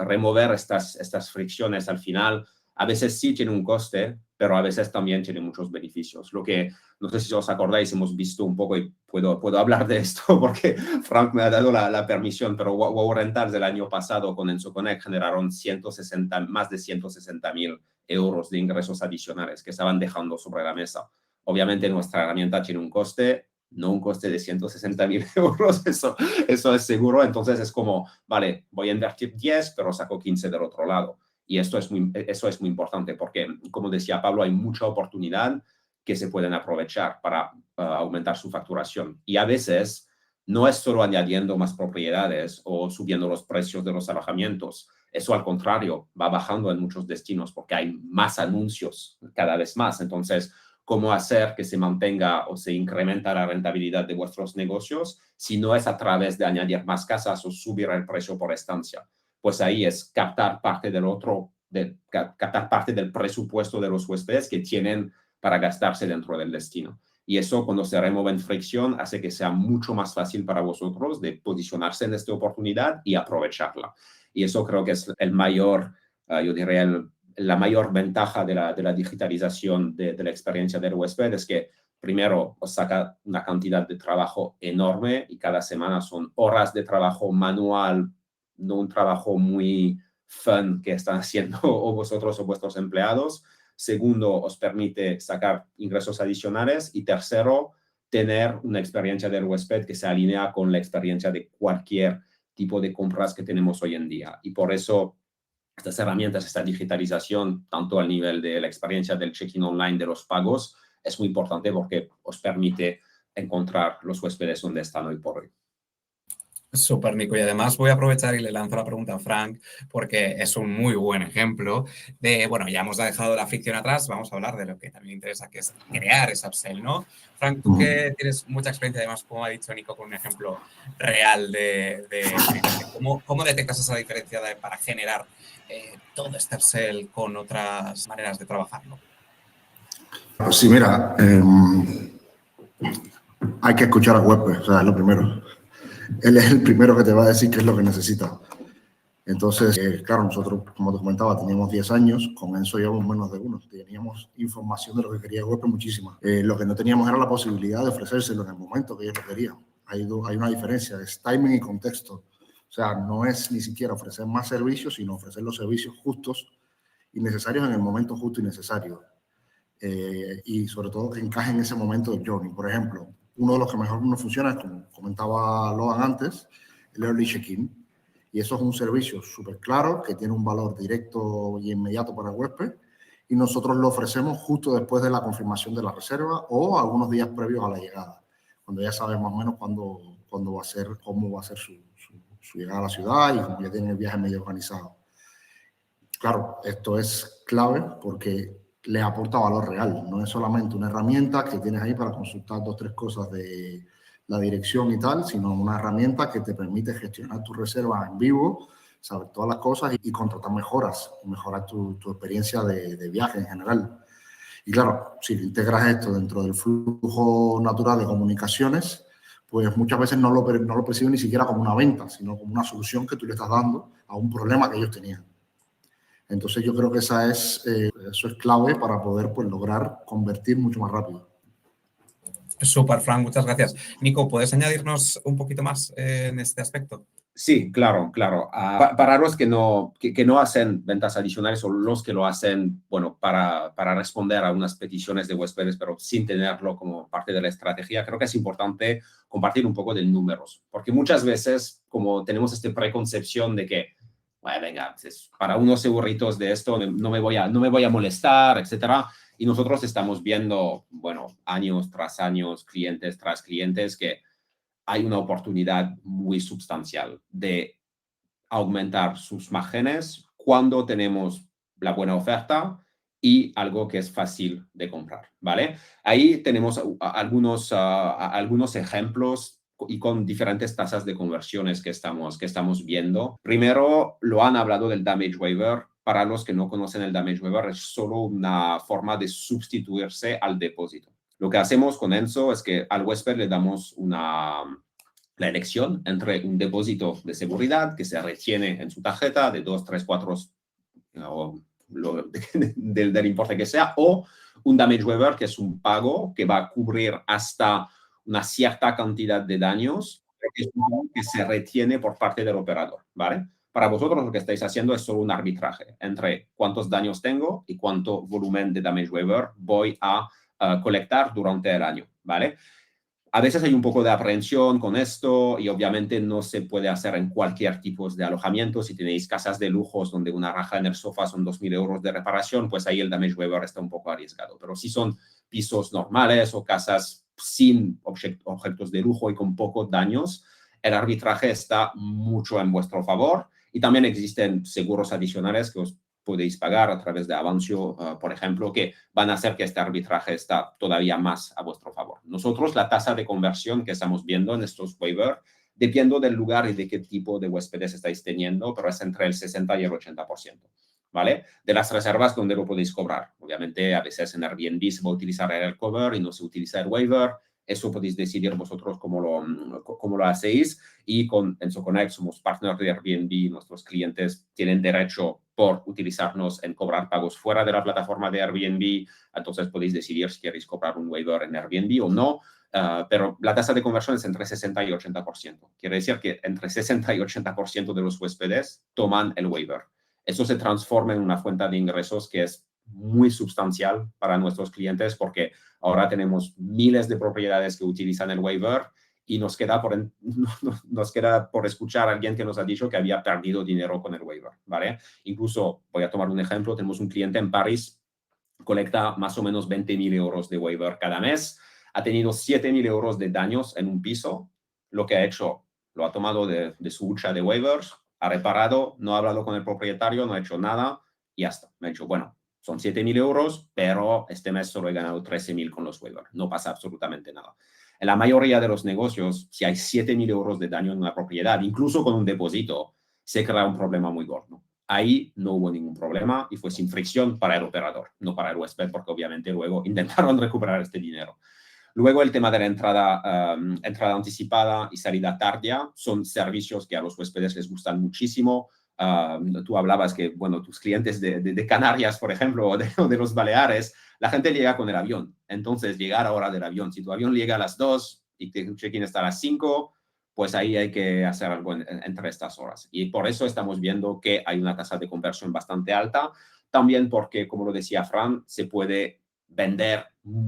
remover estas fricciones al final, a veces sí tiene un coste, pero a veces también tiene muchos beneficios. Lo que, no sé si os acordáis, hemos visto un poco, y puedo hablar de esto porque Frank me ha dado la permisión, pero Wow Rentals del año pasado con Enso Connect generaron más de 160.000 euros de ingresos adicionales que estaban dejando sobre la mesa. Obviamente nuestra herramienta tiene un coste, no un coste de 160.000 euros, eso es seguro. Entonces es como, vale, voy a invertir 10, pero saco 15 del otro lado. Y eso es muy importante porque, como decía Pablo, hay mucha oportunidad que se pueden aprovechar para aumentar su facturación. Y a veces no es solo añadiendo más propiedades o subiendo los precios de los alojamientos. Eso, al contrario, va bajando en muchos destinos porque hay más anuncios cada vez más. Entonces, cómo hacer que se mantenga o se incrementa la rentabilidad de vuestros negocios si no es a través de añadir más casas o subir el precio por estancia. Pues ahí es captar parte del presupuesto de los huéspedes que tienen para gastarse dentro del destino. Y eso, cuando se remueve fricción, hace que sea mucho más fácil para vosotros de posicionarse en esta oportunidad y aprovecharla. Y eso creo que es el mayor, yo diría, la mayor ventaja de la digitalización de la experiencia del huésped es que primero os saca una cantidad de trabajo enorme y cada semana son horas de trabajo manual, no un trabajo muy fun que están haciendo o vosotros o vuestros empleados. Segundo, os permite sacar ingresos adicionales. Y tercero, tener una experiencia del huésped que se alinea con la experiencia de cualquier tipo de compras que tenemos hoy en día. Y por eso estas herramientas, esta digitalización, tanto al nivel de la experiencia del check-in online, de los pagos, es muy importante porque os permite encontrar los huéspedes donde están hoy por hoy. Súper, Nico. Y además voy a aprovechar y le lanzo la pregunta a Frank porque es un muy buen ejemplo de, bueno, ya hemos dejado la fricción atrás, vamos a hablar de lo que también interesa, que es crear esa upsell, ¿no? Frank, tú que tienes mucha experiencia, además, como ha dicho Nico, con un ejemplo real de cómo detectas esa diferencia para generar todo este upsell con otras maneras de trabajarlo. Pues sí, mira, hay que escuchar al huésped, o sea, es lo primero. Él es el primero que te va a decir qué es lo que necesita. Entonces, claro, nosotros, como te comentaba, teníamos 10 años, con Enso llevamos menos de uno. Teníamos información de lo que quería el huésped muchísima. Lo que no teníamos era la posibilidad de ofrecérselo en el momento que ellos lo querían. Hay una diferencia, es timing y contexto. O sea, no es ni siquiera ofrecer más servicios, sino ofrecer los servicios justos y necesarios en el momento justo y necesario. Y sobre todo que encaje en ese momento del journey. Por ejemplo, uno de los que mejor nos funciona, como comentaba Logan antes, el early check-in. Y eso es un servicio súper claro, que tiene un valor directo y inmediato para el huésped. Y nosotros lo ofrecemos justo después de la confirmación de la reserva o algunos días previos a la llegada, cuando ya sabes más o menos cuándo va a ser, cómo va a ser su llegada a la ciudad y como ya tienen el viaje medio organizado. Claro, esto es clave porque les aporta valor real. No es solamente una herramienta que tienes ahí para consultar 2 o 3 cosas de la dirección y tal, sino una herramienta que te permite gestionar tu reserva en vivo, saber todas las cosas y contratar mejoras, mejorar tu experiencia de viaje en general. Y claro, si integras esto dentro del flujo natural de comunicaciones, pues muchas veces no lo perciben ni siquiera como una venta, sino como una solución que tú le estás dando a un problema que ellos tenían. Entonces yo creo que eso es clave para poder pues, lograr convertir mucho más rápido. Súper, Frank, muchas gracias. Nico, ¿puedes añadirnos un poquito más en este aspecto? Sí, claro, claro. Para los que no hacen ventas adicionales o los que lo hacen, bueno, para responder a unas peticiones de huéspedes, pero sin tenerlo como parte de la estrategia, creo que es importante compartir un poco de números, porque muchas veces, como tenemos esta preconcepción de que, bueno, venga, para unos euritos de esto no me voy a molestar, etcétera, y nosotros estamos viendo, bueno, años tras años, clientes tras clientes, que hay una oportunidad muy sustancial de aumentar sus márgenes cuando tenemos la buena oferta y algo que es fácil de comprar, ¿vale? Ahí tenemos algunos ejemplos y con diferentes tasas de conversiones que estamos viendo. Primero, lo han hablado del damage waiver. Para los que no conocen el damage waiver, es solo una forma de sustituirse al depósito. Lo que hacemos con Enso es que al huésped le damos la elección entre un depósito de seguridad que se retiene en su tarjeta de 2, 3, 4, o del importe que sea, o un damage waiver, que es un pago que va a cubrir hasta una cierta cantidad de daños, que es un pago que se retiene por parte del operador, ¿vale? Para vosotros lo que estáis haciendo es solo un arbitraje entre cuántos daños tengo y cuánto volumen de damage waiver voy a colectar durante el año, ¿vale? A veces hay un poco de aprehensión con esto y obviamente no se puede hacer en cualquier tipo de alojamiento. Si tenéis casas de lujos donde una raja en el sofá son 2.000 euros de reparación, pues ahí el damage waiver está un poco arriesgado. Pero si son pisos normales o casas sin objetos de lujo y con pocos daños, el arbitraje está mucho en vuestro favor. Y también existen seguros adicionales que os podéis pagar a través de Avancio, por ejemplo, que van a hacer que este arbitraje está todavía más a vuestro favor. Nosotros, la tasa de conversión que estamos viendo en estos waivers, depende del lugar y de qué tipo de huéspedes estáis teniendo, pero es entre el 60 y el 80%, ¿vale? De las reservas donde lo podéis cobrar. Obviamente, a veces en Airbnb se va a utilizar el cover y no se utiliza el waiver. Eso podéis decidir vosotros cómo lo hacéis. Y con Enso Connect somos partners de Airbnb. Nuestros clientes tienen derecho por utilizarnos en cobrar pagos fuera de la plataforma de Airbnb. Entonces podéis decidir si queréis cobrar un waiver en Airbnb o no. Pero la tasa de conversión es entre 60 y 80%. Quiere decir que entre 60 y 80% de los huéspedes toman el waiver. Eso se transforma en una fuente de ingresos que es muy sustancial para nuestros clientes porque ahora tenemos miles de propiedades que utilizan el waiver y nos queda por escuchar a alguien que nos ha dicho que había perdido dinero con el waiver, ¿vale? Incluso, voy a tomar un ejemplo, tenemos un cliente en París, colecta más o menos 20.000 euros de waiver cada mes, ha tenido 7.000 euros de daños en un piso, lo que ha hecho, lo ha tomado de su hucha de waivers, ha reparado, no ha hablado con el propietario, no ha hecho nada y ya está. Me ha dicho, bueno, son 7.000 euros, pero este mes solo he ganado 13.000 con los waivers. No pasa absolutamente nada. En la mayoría de los negocios, si hay 7.000 euros de daño en una propiedad, incluso con un depósito, se crea un problema muy gordo. Ahí no hubo ningún problema y fue sin fricción para el operador, no para el huésped, porque obviamente luego intentaron recuperar este dinero. Luego el tema de la entrada anticipada y salida tardía son servicios que a los huéspedes les gustan muchísimo. Tú hablabas que, bueno, tus clientes de Canarias, por ejemplo, o de los Baleares, la gente llega con el avión. Entonces, llegar a hora del avión. Si tu avión llega a las 2 y tu check-in está a las 5, pues ahí hay que hacer algo entre estas horas. Y por eso estamos viendo que hay una tasa de conversión bastante alta. También porque, como lo decía Fran, se puede vender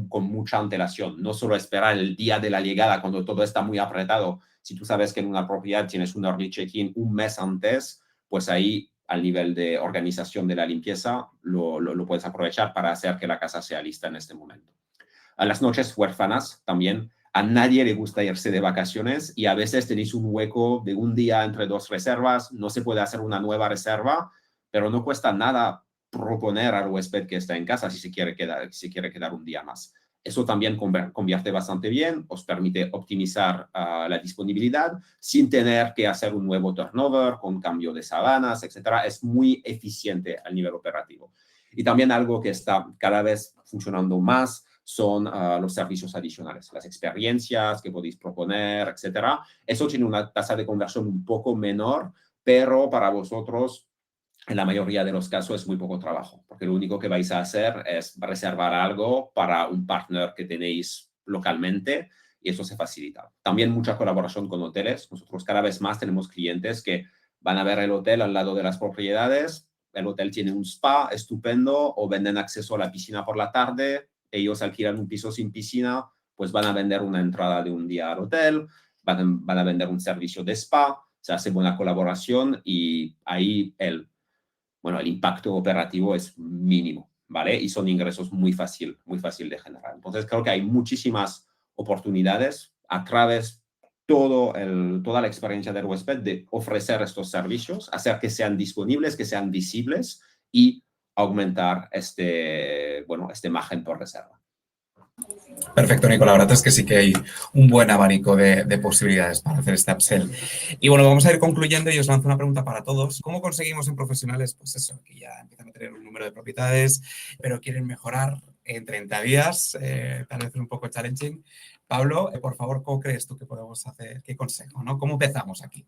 con mucha antelación. No solo esperar el día de la llegada cuando todo está muy apretado. Si tú sabes que en una propiedad tienes un early check-in un mes antes, pues ahí, al nivel de organización de la limpieza, lo puedes aprovechar para hacer que la casa sea lista en este momento. A las noches huérfanas también, a nadie le gusta irse de vacaciones y a veces tenéis un hueco de un día entre dos reservas, no se puede hacer una nueva reserva, pero no cuesta nada proponer al huésped que está en casa si se quiere quedar un día más. Eso también convierte bastante bien, os permite optimizar la disponibilidad sin tener que hacer un nuevo turnover con cambio de sábanas, etcétera. Es muy eficiente a nivel operativo. Y también algo que está cada vez funcionando más son los servicios adicionales, las experiencias que podéis proponer, etcétera. Eso tiene una tasa de conversión un poco menor, pero para vosotros en la mayoría de los casos es muy poco trabajo, porque lo único que vais a hacer es reservar algo para un partner que tenéis localmente y eso se facilita. También mucha colaboración con hoteles. Nosotros cada vez más tenemos clientes que van a ver el hotel al lado de las propiedades. El hotel tiene un spa estupendo o venden acceso a la piscina por la tarde. Ellos alquilan un piso sin piscina, pues van a vender una entrada de un día al hotel, van a vender un servicio de spa, se hace buena colaboración y ahí el impacto operativo es mínimo, ¿vale? Y son ingresos muy fácil de generar. Entonces, creo que hay muchísimas oportunidades a través toda la experiencia del huésped de ofrecer estos servicios, hacer que sean disponibles, que sean visibles y aumentar este margen por reserva. Perfecto, Nico. La verdad es que sí que hay un buen abanico de posibilidades para hacer este upsell. Y bueno, vamos a ir concluyendo y os lanzo una pregunta para todos. ¿Cómo conseguimos en profesionales, pues eso, que ya empiezan a tener un número de propiedades, pero quieren mejorar en 30 días? Tal vez un poco challenging. Pablo, por favor, ¿cómo crees tú que podemos hacer? ¿Qué consejo, no? ¿Cómo empezamos aquí?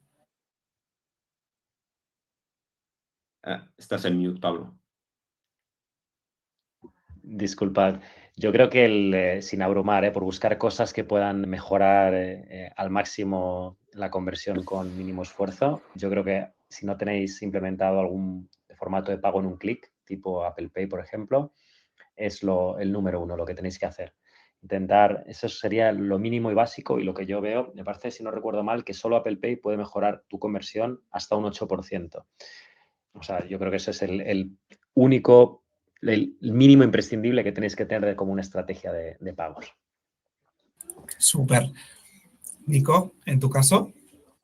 Estás en mute, Pablo. Disculpad. Yo creo que sin abrumar, por buscar cosas que puedan mejorar al máximo la conversión con mínimo esfuerzo. Yo creo que si no tenéis implementado algún formato de pago en un clic, tipo Apple Pay, por ejemplo, es el número uno, lo que tenéis que hacer. Intentar, eso sería lo mínimo y básico, y lo que yo veo, me parece, si no recuerdo mal, que solo Apple Pay puede mejorar tu conversión hasta un 8%. O sea, yo creo que ese es el único, el mínimo imprescindible que tenéis que tener como una estrategia de pagos. Súper. Nico, ¿en tu caso?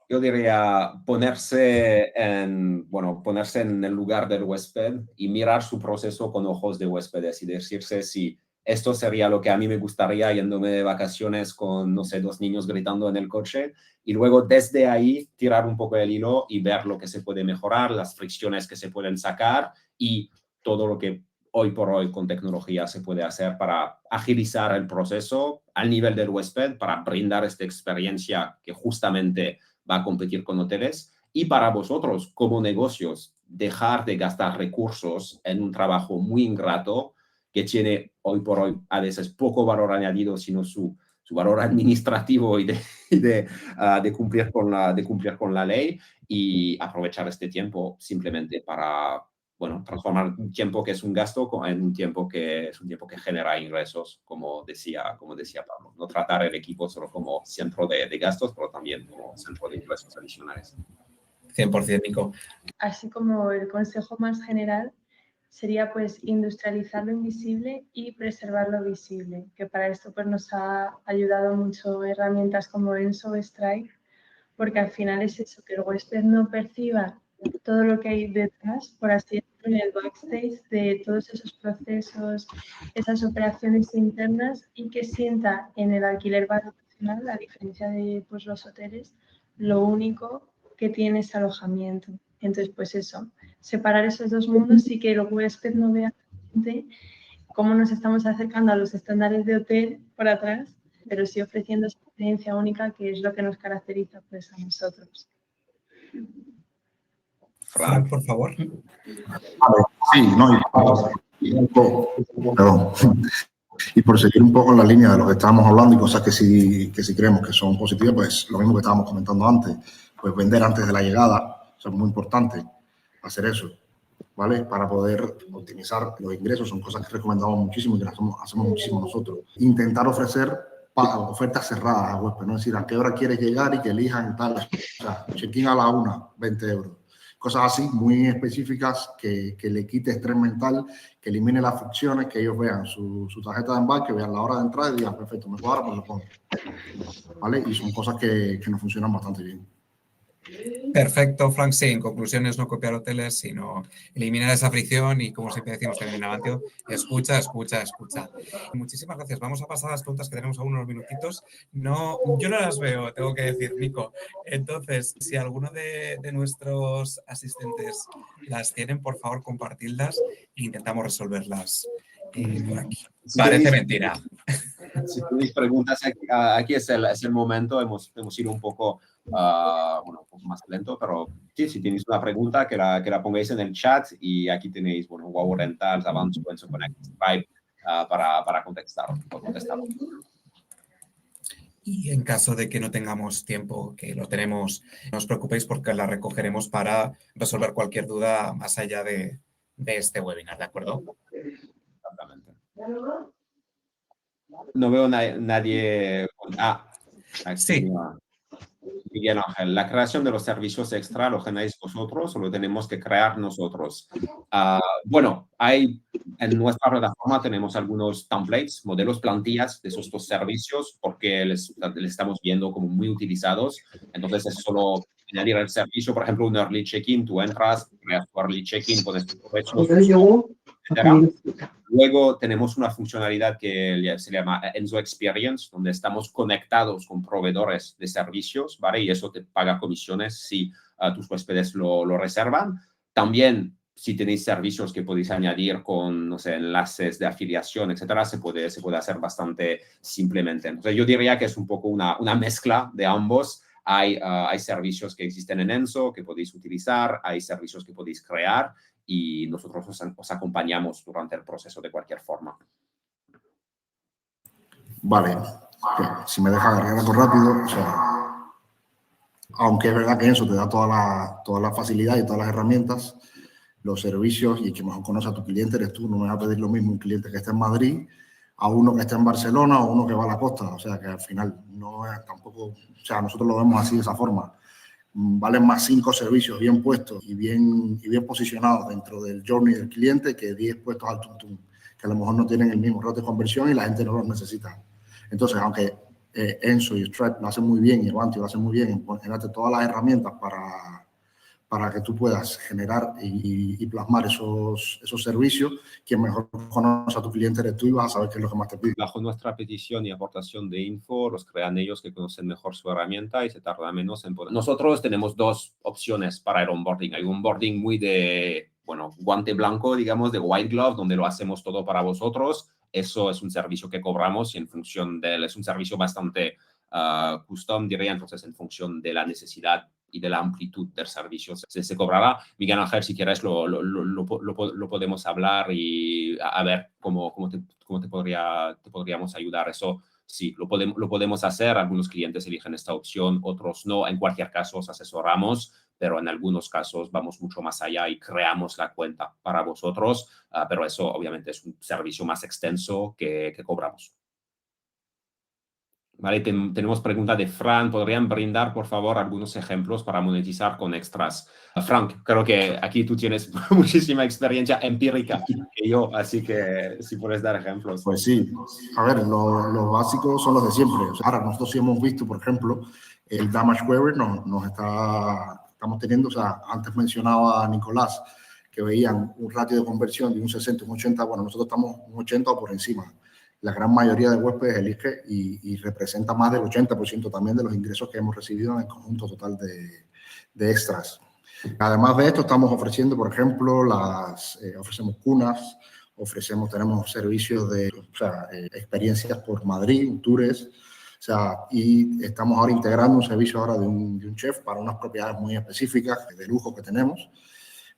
Yo diría ponerse en el lugar del huésped y mirar su proceso con ojos de huéspedes y decirse si esto sería lo que a mí me gustaría yéndome de vacaciones con, no sé, 2 niños gritando en el coche, y luego desde ahí tirar un poco el hilo y ver lo que se puede mejorar, las fricciones que se pueden sacar y todo lo que hoy por hoy con tecnología se puede hacer para agilizar el proceso al nivel del huésped, para brindar esta experiencia que justamente va a competir con hoteles, y para vosotros como negocios dejar de gastar recursos en un trabajo muy ingrato que tiene hoy por hoy a veces poco valor añadido, sino su valor administrativo y de cumplir con la ley, y aprovechar este tiempo simplemente para transformar un tiempo que es un gasto en un tiempo que es un tiempo que genera ingresos, como decía Pablo. No tratar el equipo solo como centro de gastos, pero también como centro de ingresos adicionales. 100%, Nico. Así como el consejo más general sería pues industrializar lo invisible y preservar lo visible, que para esto pues nos ha ayudado mucho herramientas como Enso o Stripe, porque al final es eso, que el huésped no perciba todo lo que hay detrás, por así decirlo, en el backstage de todos esos procesos, esas operaciones internas, y que sienta en el alquiler vacacional, a diferencia de pues, los hoteles, lo único que tiene es alojamiento. Entonces, pues eso, separar esos dos mundos y que el huésped no vea cómo nos estamos acercando a los estándares de hotel por atrás, pero sí ofreciendo esa experiencia única que es lo que nos caracteriza pues, a nosotros. Frank, por favor. Sí, no, y por seguir un poco en la línea de lo que estábamos hablando y cosas que sí creemos que son positivas, pues lo mismo que estábamos comentando antes, pues vender antes de la llegada, o sea, es muy importante hacer eso, ¿vale? Para poder optimizar los ingresos, son cosas que recomendamos muchísimo y que hacemos muchísimo nosotros. Intentar ofrecer ofertas cerradas a huésped, no es decir, a qué hora quieres llegar y que elijan tal, o sea, check-in a la 1, 20 euros. Cosas así muy específicas que le quite estrés mental, que elimine las fricciones, que ellos vean su tarjeta de embarque, vean la hora de entrada y digan, perfecto, me cuadra, pues lo pongo. ¿Vale? Y son cosas que nos funcionan bastante bien. Perfecto, Frank. Sí, en conclusiones, no copiar hoteles, sino eliminar esa fricción y, como siempre decimos también en Avantio, escucha. Muchísimas gracias. Vamos a pasar a las preguntas que tenemos aún unos minutitos. Yo no las veo, tengo que decir, Nico. Entonces, si alguno de nuestros asistentes las tienen, por favor, compartidlas e intentamos resolverlas por aquí. Parece mentira. Si tenéis preguntas, aquí es el momento. Hemos ido un poco un poco más lento, pero sí, si tenéis una pregunta, que la pongáis en el chat, y aquí tenéis, Wow Rentals, Avanzo, Enso Connect, Stripe, para contestar. Y en caso de que no tengamos tiempo, que lo tenemos, no os preocupéis porque la recogeremos para resolver cualquier duda más allá de este webinar, ¿de acuerdo? Exactamente. No veo nadie. Aquí, Sí, Miguel Ángel, la creación de los servicios extra lo generáis vosotros o lo tenemos que crear nosotros. Bueno, en nuestra plataforma tenemos algunos templates, modelos, plantillas de esos dos servicios porque les estamos viendo como muy utilizados. Entonces es solo añadir el servicio, por ejemplo, un early check-in, tú entras, creas tu early check-in, pones tus precios, etcétera. Luego tenemos una funcionalidad que se llama Enso Experience, donde estamos conectados con proveedores de servicios, ¿vale? Y eso te paga comisiones si tus huéspedes lo reservan. También, si tenéis servicios que podéis añadir con, no sé, enlaces de afiliación, etcétera, se puede hacer bastante simplemente. Entonces, yo diría que es un poco una mezcla de ambos. Hay servicios que existen en Enso que podéis utilizar, hay servicios que podéis crear y nosotros os acompañamos durante el proceso de cualquier forma. Vale, si me deja agregar algo rápido, o sea, aunque es verdad que eso te da toda la facilidad y todas las herramientas, los servicios, y que mejor conoce a tu cliente eres tú, no me vas a pedir lo mismo un cliente que esté en Madrid a uno que esté en Barcelona o uno que va a la costa, o sea, que al final no es tampoco, o sea, nosotros lo vemos así de esa forma. Valen más 5 servicios bien puestos y bien posicionados dentro del journey del cliente que 10 puestos al tuntum, que a lo mejor no tienen el mismo rate de conversión y la gente no los necesita. Entonces, aunque Enso y Stripe lo hacen muy bien y Avanti lo hacen muy bien en darte todas las herramientas para que tú puedas generar y plasmar esos servicios, quien mejor conoce a tu cliente eres tú y vas a saber qué es lo que más te pide. Bajo nuestra petición y aportación de info, los crean ellos que conocen mejor su herramienta y se tarda menos en poder. Nosotros tenemos dos opciones para el onboarding. Hay un onboarding muy de, bueno, guante blanco, digamos, de white glove, donde lo hacemos todo para vosotros. Eso es un servicio que cobramos y en función es un servicio bastante custom, diría, entonces en función de la necesidad y de la amplitud del servicio se cobrará. Miguel Ángel, si quieres, lo podemos hablar y a ver cómo te podríamos ayudar. Eso sí, lo podemos hacer. Algunos clientes eligen esta opción, otros no. En cualquier caso, os asesoramos, pero en algunos casos vamos mucho más allá y creamos la cuenta para vosotros. Pero eso obviamente es un servicio más extenso que cobramos. Vale, tenemos pregunta de Fran. ¿Podrían brindar, por favor, algunos ejemplos para monetizar con extras? Frank, creo que aquí tú tienes muchísima experiencia empírica que yo, así que si puedes dar ejemplos. Pues sí, a ver, los básicos son los de siempre. O sea, ahora nosotros sí hemos visto, por ejemplo, el Damage Waiver estamos teniendo, o sea, antes mencionaba a Nicolás que veían un ratio de conversión de un 60, un 80, bueno, nosotros estamos un 80 o por encima. La gran mayoría de huéspedes elige y representa más del 80% también de los ingresos que hemos recibido en el conjunto total de extras. Además de esto, estamos ofreciendo, por ejemplo, ofrecemos cunas, tenemos servicios de experiencias por Madrid, tours, o sea, y estamos ahora integrando un servicio ahora de un chef para unas propiedades muy específicas de lujo que tenemos.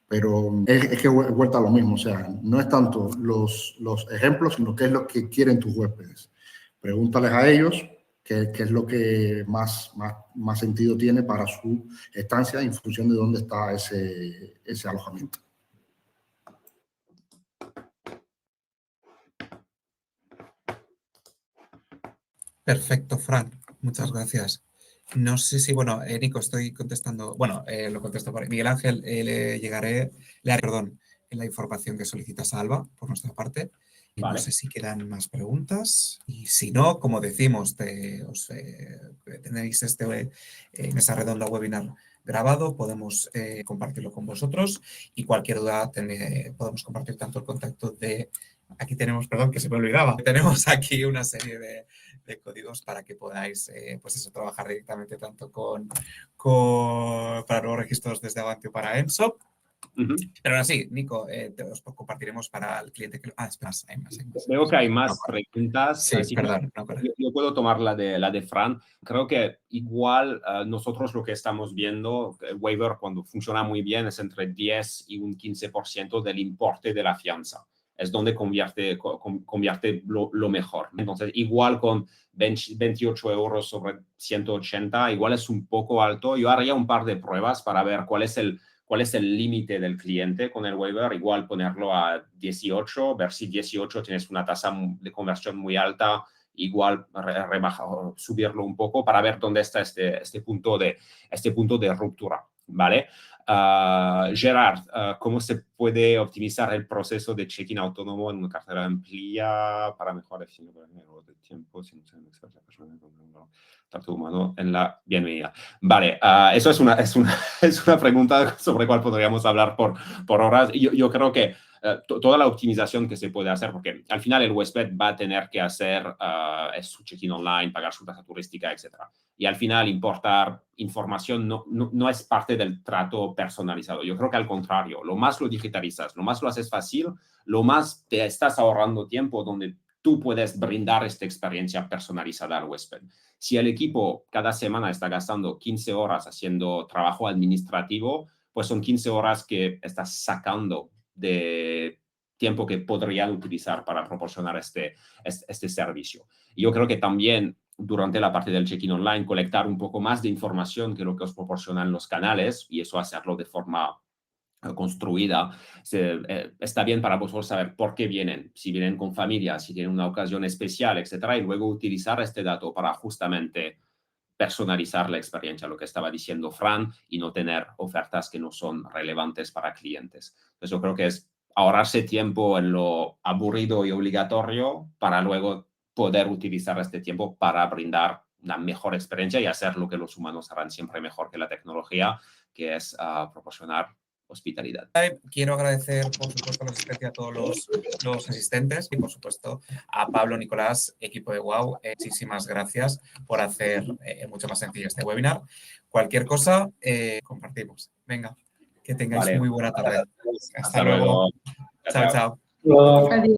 Pero es que vuelta a lo mismo, o sea, no es tanto los ejemplos, sino qué es lo que quieren tus huéspedes. Pregúntales a ellos qué es lo que más sentido tiene para su estancia en función de dónde está ese alojamiento. perfecto, Fran. Muchas gracias. No sé si, bueno, Nico, estoy contestando, bueno, lo contesto por Miguel Ángel, le haré la información que solicita Alba por nuestra parte. Y Vale. No sé si quedan más preguntas. Y si no, como decimos, tenéis mesa redonda webinar grabado, podemos compartirlo con vosotros y cualquier duda podemos compartir tanto el contacto de... Aquí tenemos, perdón, que se me olvidaba. Tenemos aquí una serie de códigos para que podáis trabajar directamente tanto para nuevos registros desde Avanti o para Enso. Pero ahora sí, Nico, os compartiremos para el cliente que... espera, hay más. Veo que hay más preguntas. Sí, perdón. Yo puedo tomar la de Fran. Creo que igual nosotros lo que estamos viendo, el waiver cuando funciona muy bien es entre 10 y un 15% del importe de la fianza. es donde convierte lo mejor. Entonces, igual con 28 euros sobre 180, igual es un poco alto. Yo haría un par de pruebas para ver cuál es el límite del cliente con el waiver, igual ponerlo a 18, ver si 18 tienes una tasa de conversión muy alta, igual subirlo un poco para ver dónde está este punto de ruptura, ¿vale? Gerard, ¿cómo se puede optimizar el proceso de check-in autónomo en una cartera amplia para mejorar el tiempo sin ser trato humano en la bienvenida? Vale, eso es una pregunta sobre cuál podríamos hablar por horas. Yo creo que toda la optimización que se puede hacer, porque al final el huésped va a tener que hacer su check-in online, pagar su tasa turística, etc. Y al final importar información no es parte del trato personalizado. Yo creo que al contrario, lo más lo digitalizas, lo más lo haces fácil, lo más te estás ahorrando tiempo donde tú puedes brindar esta experiencia personalizada al huésped. Si el equipo cada semana está gastando 15 horas haciendo trabajo administrativo, pues son 15 horas que estás sacando de tiempo que podrían utilizar para proporcionar este servicio. Y yo creo que también durante la parte del check-in online, colectar un poco más de información que lo que os proporcionan los canales, y eso hacerlo de forma construida, está bien para vosotros saber por qué vienen, si vienen con familia, si tienen una ocasión especial, etcétera, y luego utilizar este dato para justamente personalizar la experiencia, lo que estaba diciendo Fran, y no tener ofertas que no son relevantes para clientes. Entonces yo creo que es ahorrarse tiempo en lo aburrido y obligatorio para luego poder utilizar este tiempo para brindar una mejor experiencia y hacer lo que los humanos harán siempre mejor que la tecnología, que es proporcionar hospitalidad. Quiero agradecer, por supuesto, la asistencia a todos los asistentes y, por supuesto, a Pablo, Nicolás, equipo de WOW. Muchísimas gracias por hacer mucho más sencillo este webinar. Cualquier cosa, compartimos. Venga, que tengáis muy buena tarde. Hasta luego. Chao, chao. Adiós.